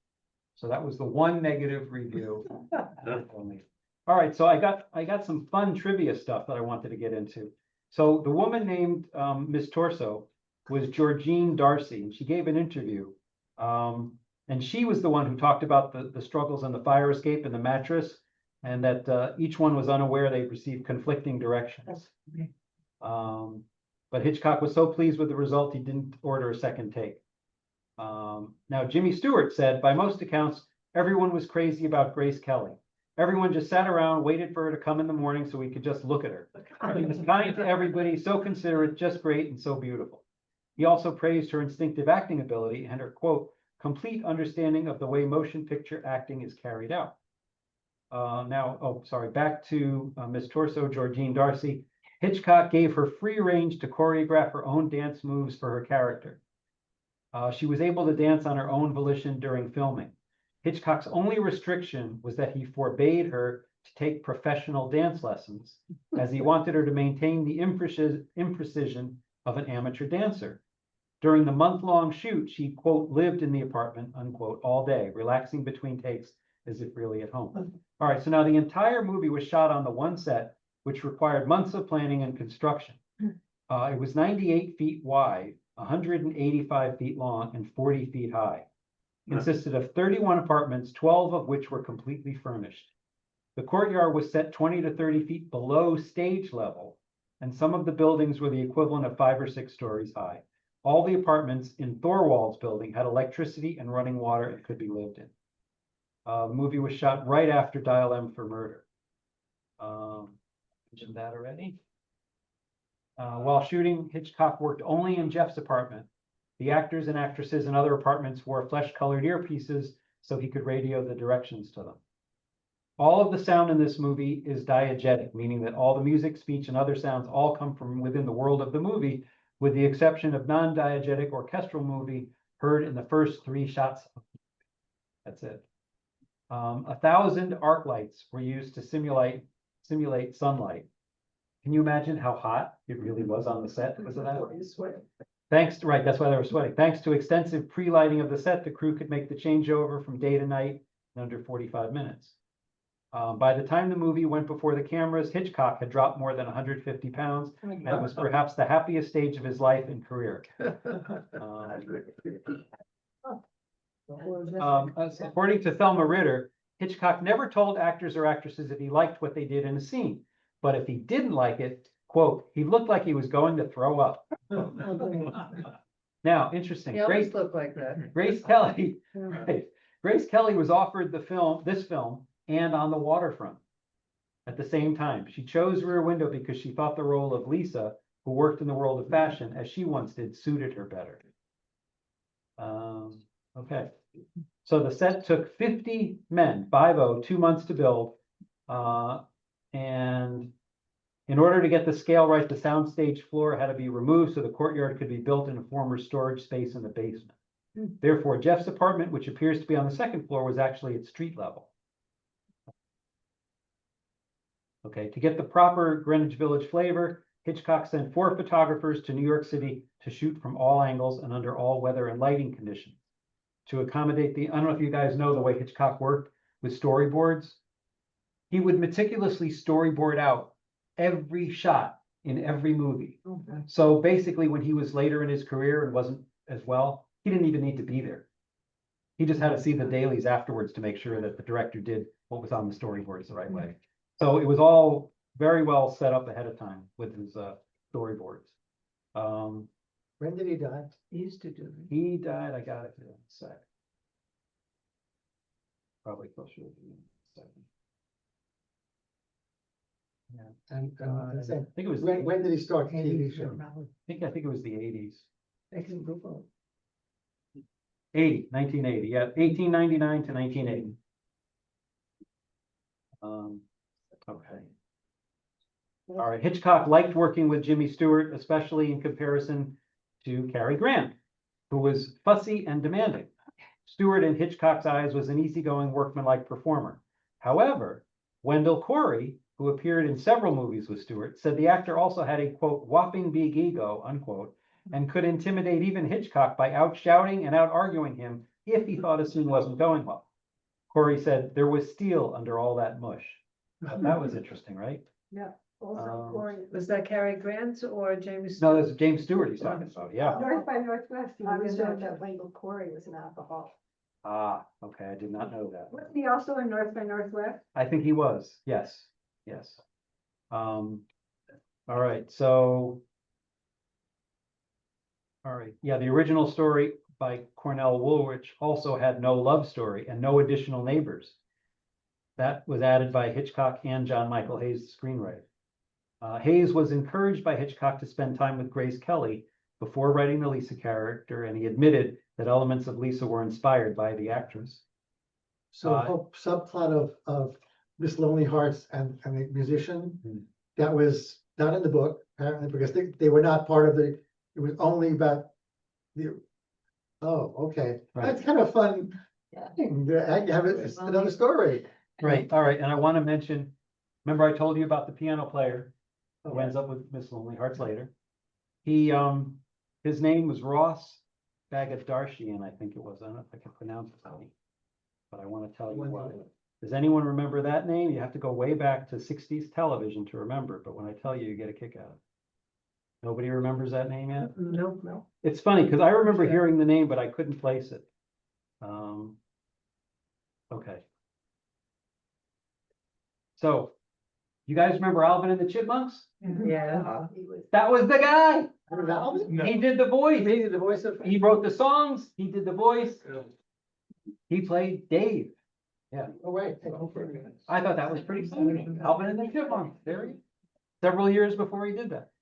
S1: So that was the one negative review. All right, so I got some fun trivia stuff that I wanted to get into. So the woman named Miss Torso was Georgine Darcy, and she gave an interview. And she was the one who talked about the struggles on the fire escape and the mattress, and that each one was unaware they received conflicting directions. But Hitchcock was so pleased with the result, he didn't order a second take. Now, Jimmy Stewart said, by most accounts, everyone was crazy about Grace Kelly. Everyone just sat around, waited for her to come in the morning so we could just look at her. She was kind to everybody, so considerate, just great, and so beautiful. He also praised her instinctive acting ability and her, quote, complete understanding of the way motion picture acting is carried out. Back to Miss Torso, Georgine Darcy. Hitchcock gave her free range to choreograph her own dance moves for her character. She was able to dance on her own volition during filming. Hitchcock's only restriction was that he forbade her to take professional dance lessons, as he wanted her to maintain the imprecision of an amateur dancer. During the month-long shoot, she, quote, lived in the apartment, unquote, all day, relaxing between takes as if really at home. All right, so now the entire movie was shot on the one set, which required months of planning and construction. It was 98 feet wide, 185 feet long, and 40 feet high. Consisted of 31 apartments, 12 of which were completely furnished. The courtyard was set 20 to 30 feet below stage level, and some of the buildings were the equivalent of 5 or 6 stories high. All the apartments in Thorwald's building had electricity and running water and could be lived in. The movie was shot right after Dial M for Murder. Mentioned that already. While shooting, Hitchcock worked only in Jeff's apartment. The actors and actresses in other apartments wore flesh-colored earpieces so he could radio the directions to them. All of the sound in this movie is diegetic, meaning that all the music, speech, and other sounds all come from within the world of the movie, with the exception of non-diegetic orchestral movie heard in the first 3 shots. That's it. 1,000 arc lights were used to simulate sunlight. Can you imagine how hot it really was on the set because of that? That's why they were sweating. Thanks to extensive pre-lighting of the set, the crew could make the changeover from day to night in under 45 minutes. By the time the movie went before the cameras, Hitchcock had dropped more than 150 pounds and was perhaps the happiest stage of his life and career. According to Thelma Ritter, Hitchcock never told actors or actresses if he liked what they did in a scene, but if he didn't like it, quote, he looked like he was going to throw up. Now, interesting.
S5: He always looked like that.
S1: Grace Kelly, right. Grace Kelly was offered this film, and On the Waterfront at the same time. She chose Rear Window because she thought the role of Lisa, who worked in the world of fashion, as she once did, suited her better. Okay. So the set took 50 men, 50, 2 months to build. And in order to get the scale right, the soundstage floor had to be removed so the courtyard could be built in a former storage space in the basement. Therefore, Jeff's apartment, which appears to be on the 2nd floor, was actually at street level. Okay, to get the proper Greenwich Village flavor, Hitchcock sent 4 photographers to New York City to shoot from all angles and under all weather and lighting conditions. To accommodate I don't know if you guys know the way Hitchcock worked with storyboards. He would meticulously storyboard out every shot in every movie.
S4: Okay.
S1: So basically, when he was later in his career and wasn't as well, he didn't even need to be there. He just had to see the dailies afterwards to make sure that the director did what was on the storyboards the right way. So it was all very well set up ahead of time with his storyboards.
S3: When did he die?
S8: He used to do it.
S1: He died, I got it in a sec. Probably closer to the second. Yeah.
S3: And
S1: I think it was,
S3: when did he start the TV show?
S1: I think it was the 80s.
S8: I can Google
S1: 1980, yeah, 1899 to 1980. Okay. All right, Hitchcock liked working with Jimmy Stewart, especially in comparison to Cary Grant, who was fussy and demanding. Stewart, in Hitchcock's eyes, was an easygoing, workmanlike performer. However, Wendell Corey, who appeared in several movies with Stewart, said the actor also had a, quote, whopping big ego, unquote, and could intimidate even Hitchcock by out-shouting and out-arguing him if he thought a scene wasn't going well. Corey said there was steel under all that mush. That was interesting, right?
S2: Also, Corey,
S5: Was that Cary Grant or James?
S1: No, that's James Stewart he's talking about, yeah.
S2: North by Northwest, he
S6: I
S2: was
S6: was
S2: in
S6: told
S2: that.
S6: that Wendell Corey was an alcoholic.
S1: Ah, okay, I did not know that.
S2: Wasn't he also in North by Northwest?
S1: I think he was, yes, yes. All right, so. All right, yeah, the original story by Cornell Woolrich also had no love story and no additional neighbors. That was added by Hitchcock and John Michael Hayes, the screenwriter. Hayes was encouraged by Hitchcock to spend time with Grace Kelly before writing the Lisa character, and he admitted that elements of Lisa were inspired by the actress.
S3: So the whole subplot of Miss Lonely Hearts and the musician,
S1: Hmm.
S3: that was not in the book, apparently, because they were not part of the, it was only about the, oh, okay.
S1: Right.
S3: That's kind of fun.
S6: Yeah.
S3: thing. I have it, it's another story.
S1: Right, all right, and I want to mention, remember I told you about the piano player who ends up with Miss Lonely Hearts later? He, his name was Ross Bagadarshian, I think it was. I don't know if I can pronounce it, but I want to tell you why. Does anyone remember that name? You have to go way back to 60s television to remember, but when I tell you, you get a kick out of it. Nobody remembers that name yet?
S5: No.
S1: It's funny, because I remember hearing the name, but I couldn't place it. Okay. So, you guys remember Alvin and the Chipmunks?
S5: Yeah.
S6: He was,
S1: That was the guy.
S3: No.
S1: He did the voice.
S3: He did the voice of.
S1: He wrote the songs. He did the voice. He played Dave.
S3: Oh, wait.
S1: I thought that was pretty funny. Alvin and the Chipmunks. There he. Several years before he did that.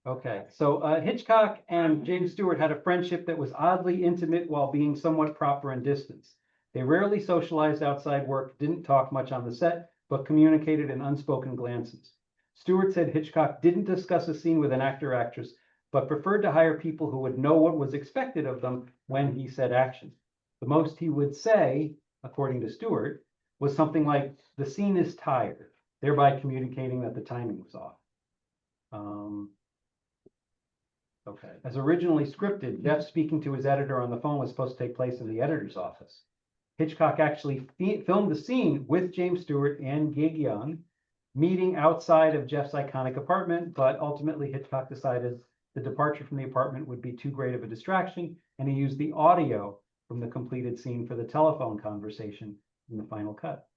S1: Okay, so Hitchcock and James Stewart had a friendship that was oddly intimate while being somewhat proper and distant. They rarely socialized outside work, didn't talk much on the set, but communicated in unspoken glances. Stewart said Hitchcock didn't discuss a scene with an actor or actress, but preferred to hire people who would know what was expected of them when he said action. The most he would say, according to Stewart, was something like, "The scene is tired," thereby communicating that the timing was off. Okay, as originally scripted, Jeff speaking to his editor on the phone was supposed to take place in the editor's office. Hitchcock actually filmed the scene with James Stewart and Gig Young, meeting outside of Jeff's iconic apartment, but ultimately Hitchcock decided the departure from the apartment would be too great of a distraction, and he used the audio from the completed scene for the telephone conversation in the final cut.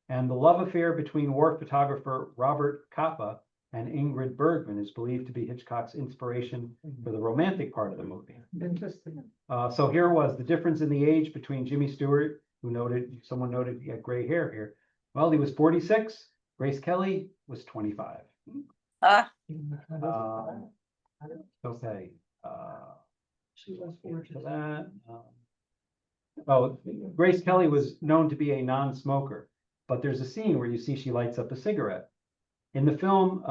S1: And the love affair between war photographer Robert Capa and Ingrid Bergman is believed to be Hitchcock's inspiration for the romantic part of the movie.
S5: Interesting.
S1: So here was the difference in the age between Jimmy Stewart, someone noted he had gray hair here. Well, he was 46. Grace Kelly was 25. Okay.
S5: She was
S1: To that. Oh, Grace Kelly was known to be a non-smoker, but there's a scene where you see she lights up a cigarette. In the film,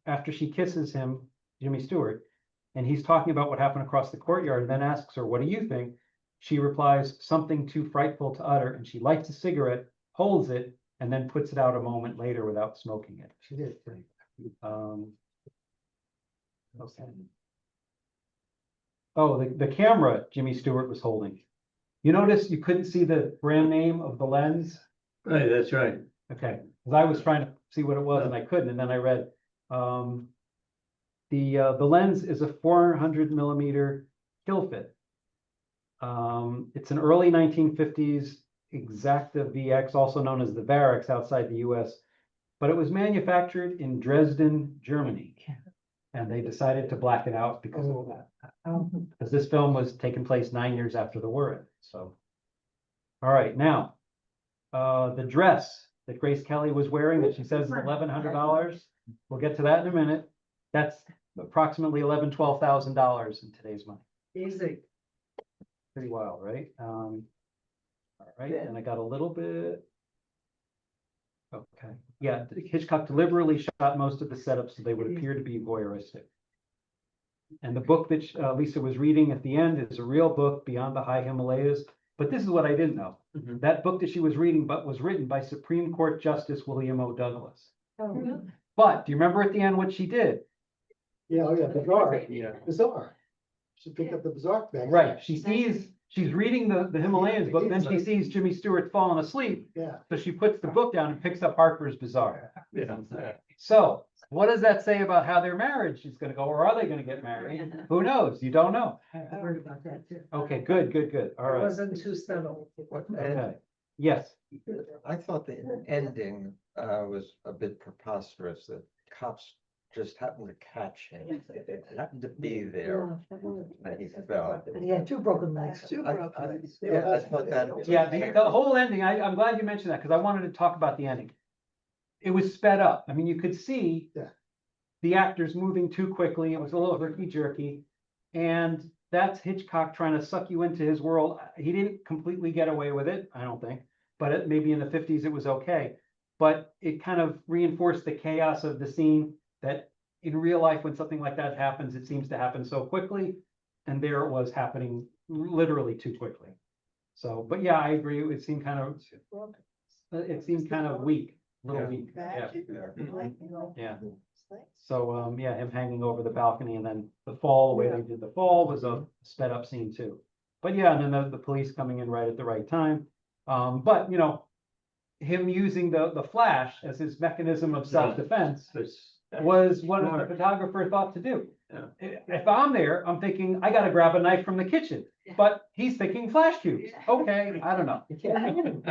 S1: after she kisses him, Jimmy Stewart, and he's talking about what happened across the courtyard, and then asks her, "What do you think?" She replies, "Something too frightful to utter," and she lights a cigarette, holds it, and then puts it out a moment later without smoking it.
S3: She did.
S1: Okay. Oh, the camera Jimmy Stewart was holding. You notice you couldn't see the brand name of the lens?
S7: Right, that's right.
S1: Okay, because I was trying to see what it was and I couldn't, and then I read, the lens is a 400 millimeter kill fit. It's an early 1950s Exacta VX, also known as the Varex outside the US, but it was manufactured in Dresden, Germany. And they decided to black it out because of that. Because this film was taking place 9 years after the war ended, so. All right, now, the dress that Grace Kelly was wearing that she says is $1,100, we'll get to that in a minute. That's approximately $12,000 in today's money.
S5: Easy.
S1: pretty wild, right? All right, and I got a little bit. Okay, yeah, Hitchcock deliberately shot most of the setups so they would appear to be voyeuristic. And the book that Lisa was reading at the end is a real book, Beyond the High Himalayas. But this is what I didn't know.
S7: Mhm.
S1: That book that she was reading, but was written by Supreme Court Justice William O. Douglas.
S4: Oh, really?
S1: But do you remember at the end what she did?
S3: Yeah, oh yeah, bizarre,
S7: Yeah.
S3: bizarre. She picked up the bizarre bag.
S1: Right, she's reading the Himalayas book, then she sees Jimmy Stewart falling asleep.
S3: Yeah.
S1: So she puts the book down and picks up Harper's Bazaar.
S7: Yeah.
S1: So what does that say about how their marriage is gonna go, or are they gonna get married? Who knows? You don't know.
S5: I heard about that too.
S1: Okay, good, all
S5: It
S1: right.
S5: wasn't too subtle.
S1: Okay, yes,
S9: I thought the ending was a bit preposterous, that cops just happened to catch him. Happened to be there
S4: Yeah, that was-
S9: and he fell.
S4: And he had 2 broken legs.
S9: Yeah, I thought that.
S1: yeah, the whole ending, I'm glad you mentioned that, because I wanted to talk about the ending. It was sped up. I mean, you could see
S3: Yeah.
S1: the actors moving too quickly. It was a little herky-jerky. And that's Hitchcock trying to suck you into his world. He didn't completely get away with it, I don't think, but maybe in the 50s it was okay. But it kind of reinforced the chaos of the scene, that in real life, when something like that happens, it seems to happen so quickly. And there it was happening literally too quickly. So, but yeah, I agree. It seemed kind of weak, a little
S7: Yeah.
S1: weak. Yeah.
S6: Mm-hmm.
S1: Yeah. So, yeah, him hanging over the balcony, and then the fall, the way they did the fall was a sped up scene too. But yeah, and then the police coming in right at the right time. But you know, him using the flash as his mechanism of self-defense was what the photographer thought to do.
S7: Yeah.
S1: If I'm there, I'm thinking, I gotta grab a knife from the kitchen, but he's thinking flash cubes. Okay, I don't know.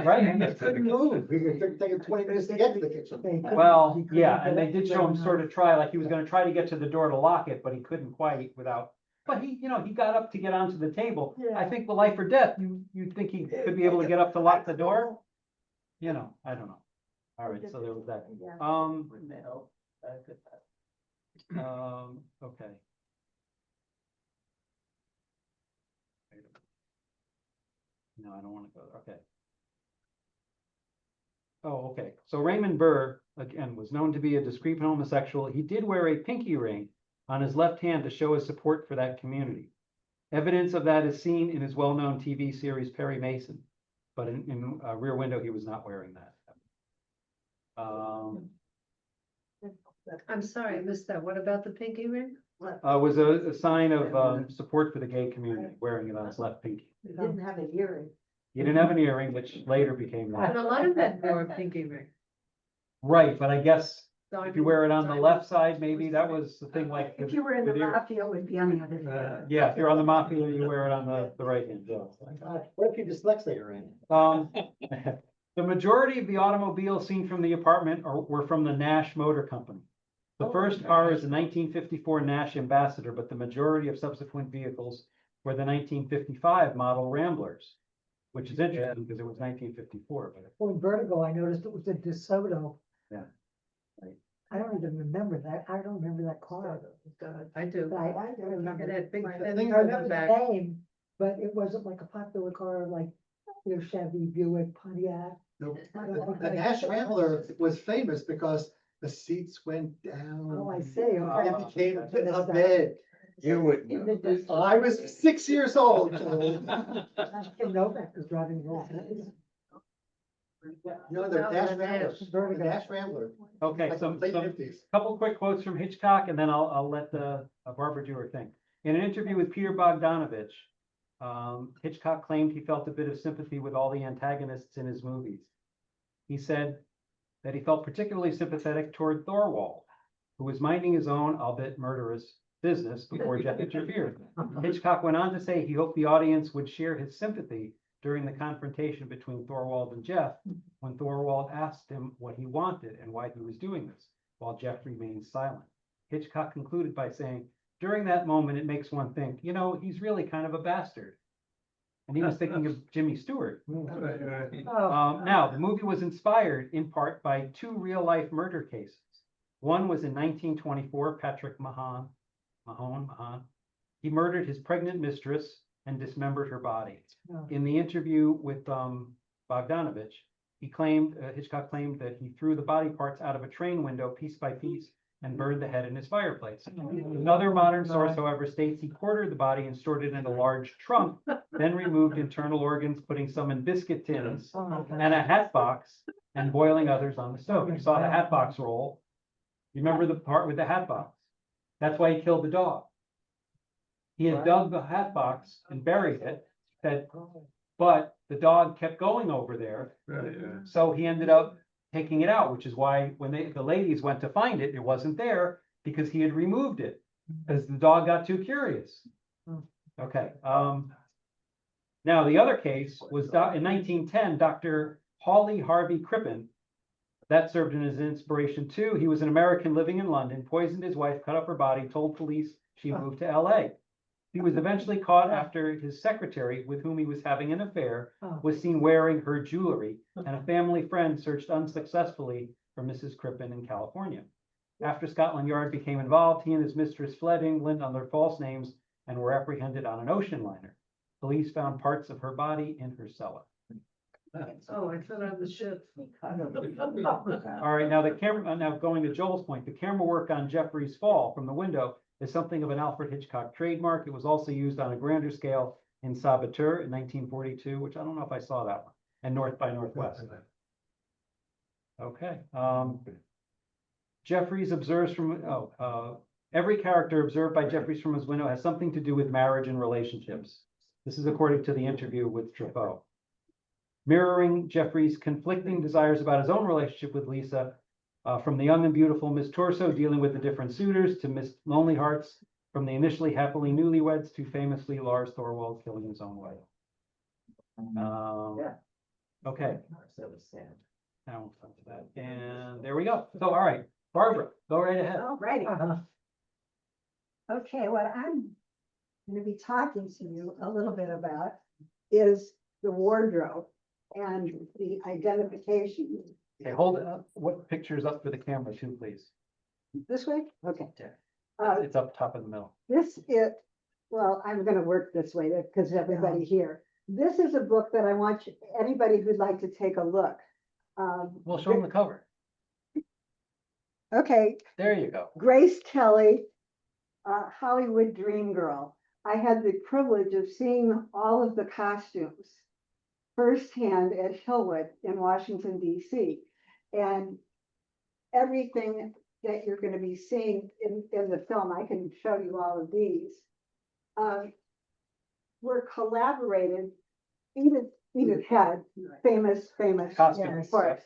S1: Right?
S3: Couldn't move. We could take 20 minutes to get to the kitchen.
S4: They couldn't-
S1: Well,
S4: he couldn't
S1: yeah,
S4: get
S1: and they
S4: up
S1: did
S4: to
S1: show him
S4: grab a
S1: sort
S4: knife.
S1: of try, like he was gonna try to get to the door to lock it, but he couldn't quite without. But he, you know, he got up to get onto the table. I think the life or death, you'd think he could be able to get up to lock the door. You know, I don't know. All right, so there was that. Okay. No, I don't wanna go there. Okay. Oh, okay. So Raymond Burr, again, was known to be a discreet homosexual. He did wear a pinky ring on his left hand to show his support for that community. Evidence of that is seen in his well-known TV series Perry Mason, but in Rear Window, he was not wearing that.
S5: I'm sorry, I missed that. What about the pinky ring?
S1: Was a sign of support for the gay community, wearing it on his left pinky.
S2: He didn't have an earring.
S1: He didn't have an earring, which later became
S5: But
S1: that.
S5: a lot of men wore a pinky ring.
S1: Right, but I guess if you wear it on the
S5: Diamond-
S1: left side, maybe that was the thing, like.
S2: If you were in the
S1: with your-
S2: mafia, it would be on the other side.
S1: Yeah, if you're on the mafia, you wear it on the right hand.
S3: What if you dyslexic?
S1: The majority of the automobiles seen from the apartment were from the Nash Motor Company. The first car is a 1954 Nash Ambassador, but the majority of subsequent vehicles were the 1955 model Ramblers, which is interesting because it was 1954, but.
S4: Well, in Vertigo, I noticed it was a DeSoto.
S1: Yeah.
S4: I don't even remember that. I don't remember that car.
S5: I do.
S4: But I remember
S5: It had big
S4: I
S5: fenders
S3: thing
S5: on the
S4: remember
S5: back.
S4: the name, but it wasn't like a popular car like, you know, Chevy, Buick, Pontiac.
S3: The Nash Rambler was famous because the seats went down.
S4: Oh, I see.
S3: It
S4: Okay.
S3: became a bed.
S9: You would.
S3: I was 6 years old.
S4: Kim Novak was driving along.
S3: No, the
S5: No,
S3: Nash
S5: the
S3: Rambler,
S5: Nash.
S3: the Nash Rambler.
S1: Okay,
S3: Like
S1: some
S3: late 50s.
S1: couple quick quotes from Hitchcock, and then I'll let Barbara do her thing. In an interview with Peter Bogdanovich, Hitchcock claimed he felt a bit of sympathy with all the antagonists in his movies. He said that he felt particularly sympathetic toward Thorwald, who was minding his own, albeit murderous, business before Jeff interfered. Hitchcock went on to say he hoped the audience would share his sympathy during the confrontation between Thorwald and Jeff, when Thorwald asked him what he wanted and why he was doing this, while Jeff remained silent. Hitchcock concluded by saying, during that moment, it makes one think, you know, he's really kind of a bastard. And he was thinking of Jimmy Stewart.
S4: Oh,
S1: Now, the movie was inspired in part by two real-life murder cases. One was in 1924, Patrick Mahon. He murdered his pregnant mistress, and dismembered her body.
S4: Oh.
S1: In the interview with Bogdanovich, Hitchcock claimed that he threw the body parts out of a train window piece by piece and burned the head in his fireplace. Another modern source, however, states he quartered the body and stored it in a large trunk, then removed internal organs, putting some in biscuit tins and a hat box and boiling others on the stove. You saw the hat box roll. You remember the part with the hat box? That's why he killed the dog. He had dug the hat box and buried it, but the dog kept going over there. So he ended up taking it out, which is why when the ladies went to find it, it wasn't there because he had removed it because the dog got too curious. Okay. Now the other case was in 1910, Dr. Hawley Harvey Crippen. That served as an inspiration too. He was an American living in London, poisoned his wife, cut up her body, told police she moved to LA. He was eventually caught after his secretary, with whom he was having an affair, was seen wearing her jewelry, and a family friend searched unsuccessfully for Mrs. Crippen in California. After Scotland Yard became involved, he and his mistress fled England under false names and were apprehended on an ocean liner. Police found parts of her body in her cellar.
S5: Oh, I thought on the ship.
S1: All right, now the camera, now going to Joel's point, the camera work on Jeffrey's fall from the window is something of an Alfred Hitchcock trademark. It was also used on a grander scale in Saboteur in 1942, which I don't know if I saw that one, and North by Northwest. Okay. Jeffries observes from, every character observed by Jeffries from his window has something to do with marriage and relationships. This is according to the interview with Truffaut. Mirroring Jeffries' conflicting desires about his own relationship with Lisa, from the young and beautiful Miss Torso dealing with the different suitors to Miss Lonely Hearts, from the initially happily newlyweds to famously Lars Thorwald killing his own wife. Okay. Now we'll come to that. And there we go. So, all right, Barbara, go right ahead.
S2: All righty. Okay, what I'm going to be talking to you a little bit about is the wardrobe and the identification.
S1: Okay, hold it up. What picture is up for the camera too, please?
S2: This way? Okay.
S1: It's up top in the middle.
S2: This is, well, I'm gonna work this way because everybody here. This is a book that I want anybody who'd like to take a look.
S1: We'll show them the cover.
S2: Okay,
S1: There you go.
S2: Grace Kelly, Hollywood Dream Girl. I had the privilege of seeing all of the costumes firsthand at Hillwood in Washington, D.C. And everything that you're going to be seeing in the film, I can show you all of these, were collaborated. Edith had famous,
S1: Costumes.
S2: of course,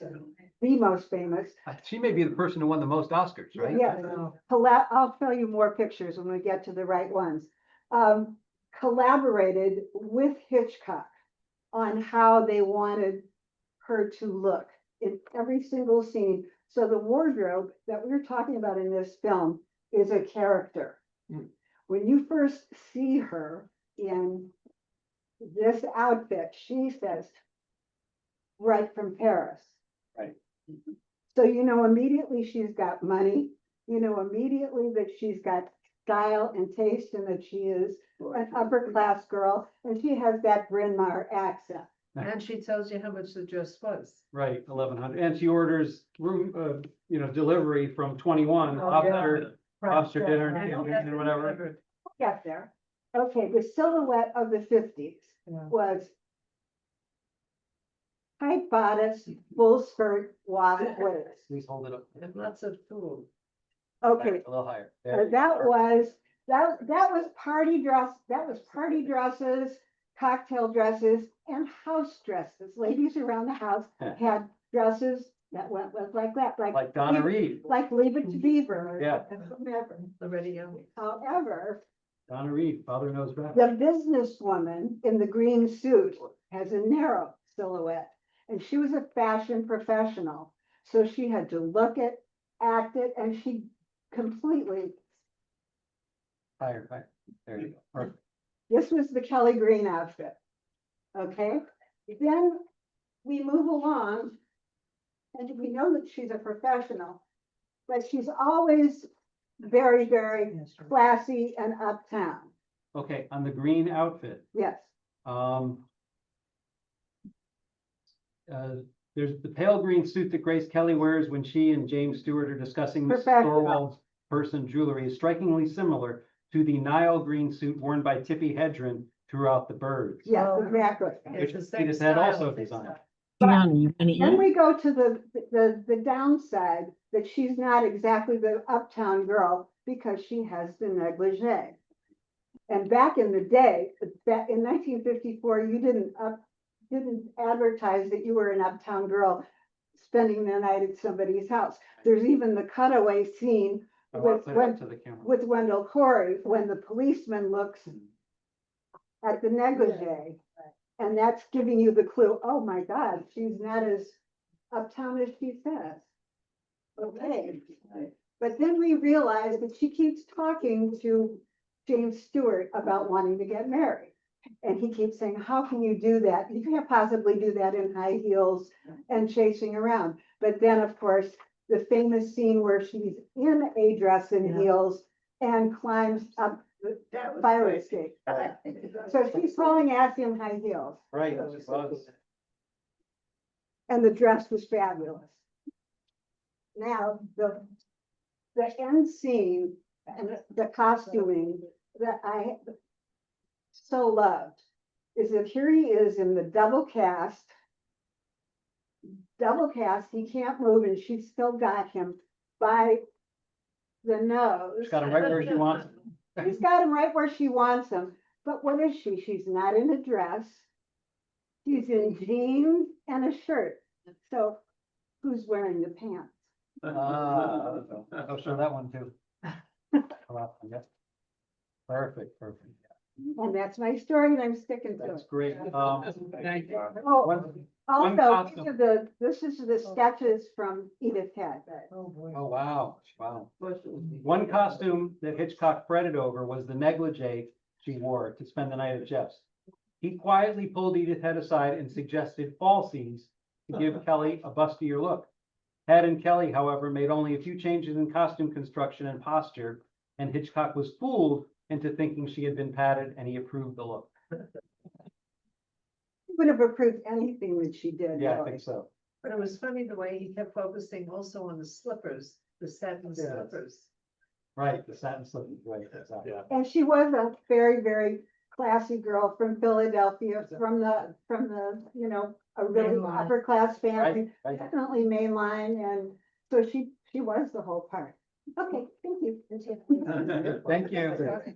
S2: the most famous.
S1: She may be the person who won the most Oscars, right?
S2: Yes, I'll show you more pictures when we get to the right ones. Collaborated with Hitchcock on how they wanted her to look in every single scene. So the wardrobe that we're talking about in this film is a character. When you first see her in this outfit, she says, right from Paris.
S1: Right.
S2: So you know immediately she's got money. You know immediately that she's got style and taste and that she is an upper class girl and she has that Bryn Mawr accent.
S5: And she tells you how much the dress was.
S1: Right, 1,100. And she orders room, delivery from 21, lobster dinner and whatever.
S2: Get there. Okay, the silhouette of the 50s was tight bodice, full skirt, waist.
S1: Please hold it up.
S5: And lots of food.
S2: Okay,
S1: A little higher.
S2: that was party dress. That was party dresses, cocktail dresses, and house dresses. Ladies around the house had dresses that went like that,
S1: Like Donna Reed.
S2: like Leave It to Beaver. Or
S1: Yeah.
S2: whatever.
S5: Already young.
S2: However,
S1: Donna Reed, Father Knows Best.
S2: the businesswoman in the green suit has a narrow silhouette, and she was a fashion professional. So she had to look it, act it, and she completely,
S1: Higher. There you go. Perfect.
S2: this was the Kelly Green outfit. Okay, then we move along, and we know that she's a professional, but she's always very, very classy and uptown.
S1: Okay, on the green outfit,
S2: Yes,
S1: um. There's the pale green suit that Grace Kelly wears when she and James Stewart are discussing Mrs.
S2: Professional.
S1: Thorwald's person jewelry is strikingly similar to the Nile green suit worn by Tippi Hedren throughout The Birds.
S2: yes,
S5: Oh.
S2: exactly.
S1: Which
S5: It's the same
S1: Edith had
S5: style.
S1: also designed.
S2: Then we go to the downside, that she's not exactly the uptown girl because she has the negligee. And back in the day, back in 1954, you didn't advertise that you were an uptown girl spending the night at somebody's house. There's even the cutaway scene
S1: I want
S2: with
S1: to put it up to the camera.
S2: with Wendell Corey when the policeman looks at the negligee. And that's giving you the clue, oh my God, she's not as uptown as she says. Okay, but then we realize that she keeps talking to James Stewart about wanting to get married. And he keeps saying, how can you do that? You can't possibly do that in high heels and chasing around. But then, of course, the famous scene where she's in a dress and heels and climbs up the
S8: That was
S2: fire
S8: great.
S2: escape. So she's hauling ass in high heels,
S1: Right, it was.
S2: and the dress was fabulous. Now, the end scene and the costuming that I so loved is that here he is in the double cast, he can't move, and she's still got him by the nose.
S1: She's got him right where she wants him.
S2: She's got him right where she wants him, but what is she? She's not in a dress. She's in jeans and a shirt. So who's wearing the pants?
S1: I'll show that one too. Perfect.
S2: And that's my story, and I'm sticking to
S1: That's
S2: it.
S1: great.
S2: Oh,
S1: One
S2: also,
S1: costume.
S2: this is the sketches from Edith Head.
S1: Oh, wow. One costume that Hitchcock fretted over was the negligee she wore to spend the night at Jeff's. He quietly pulled Edith Head aside and suggested falsies to give Kelly a bustier look. Head and Kelly, however, made only a few changes in costume construction and posture, and Hitchcock was fooled into thinking she had been padded, and he approved the look.
S2: He would have approved anything that she did.
S1: Yeah, I
S2: really.
S1: think so.
S5: But it was funny the way he kept focusing also on the slippers, the satin
S1: Yes.
S5: slippers.
S1: Right, the satin slippers, right, exactly.
S7: Yeah.
S2: And she was a very, very classy girl from Philadelphia, from the, you know, a really
S5: Mainline.
S2: upper class family,
S1: Right.
S2: definitely mainline, and so she was the whole part. Okay, thank you.
S1: Thank you.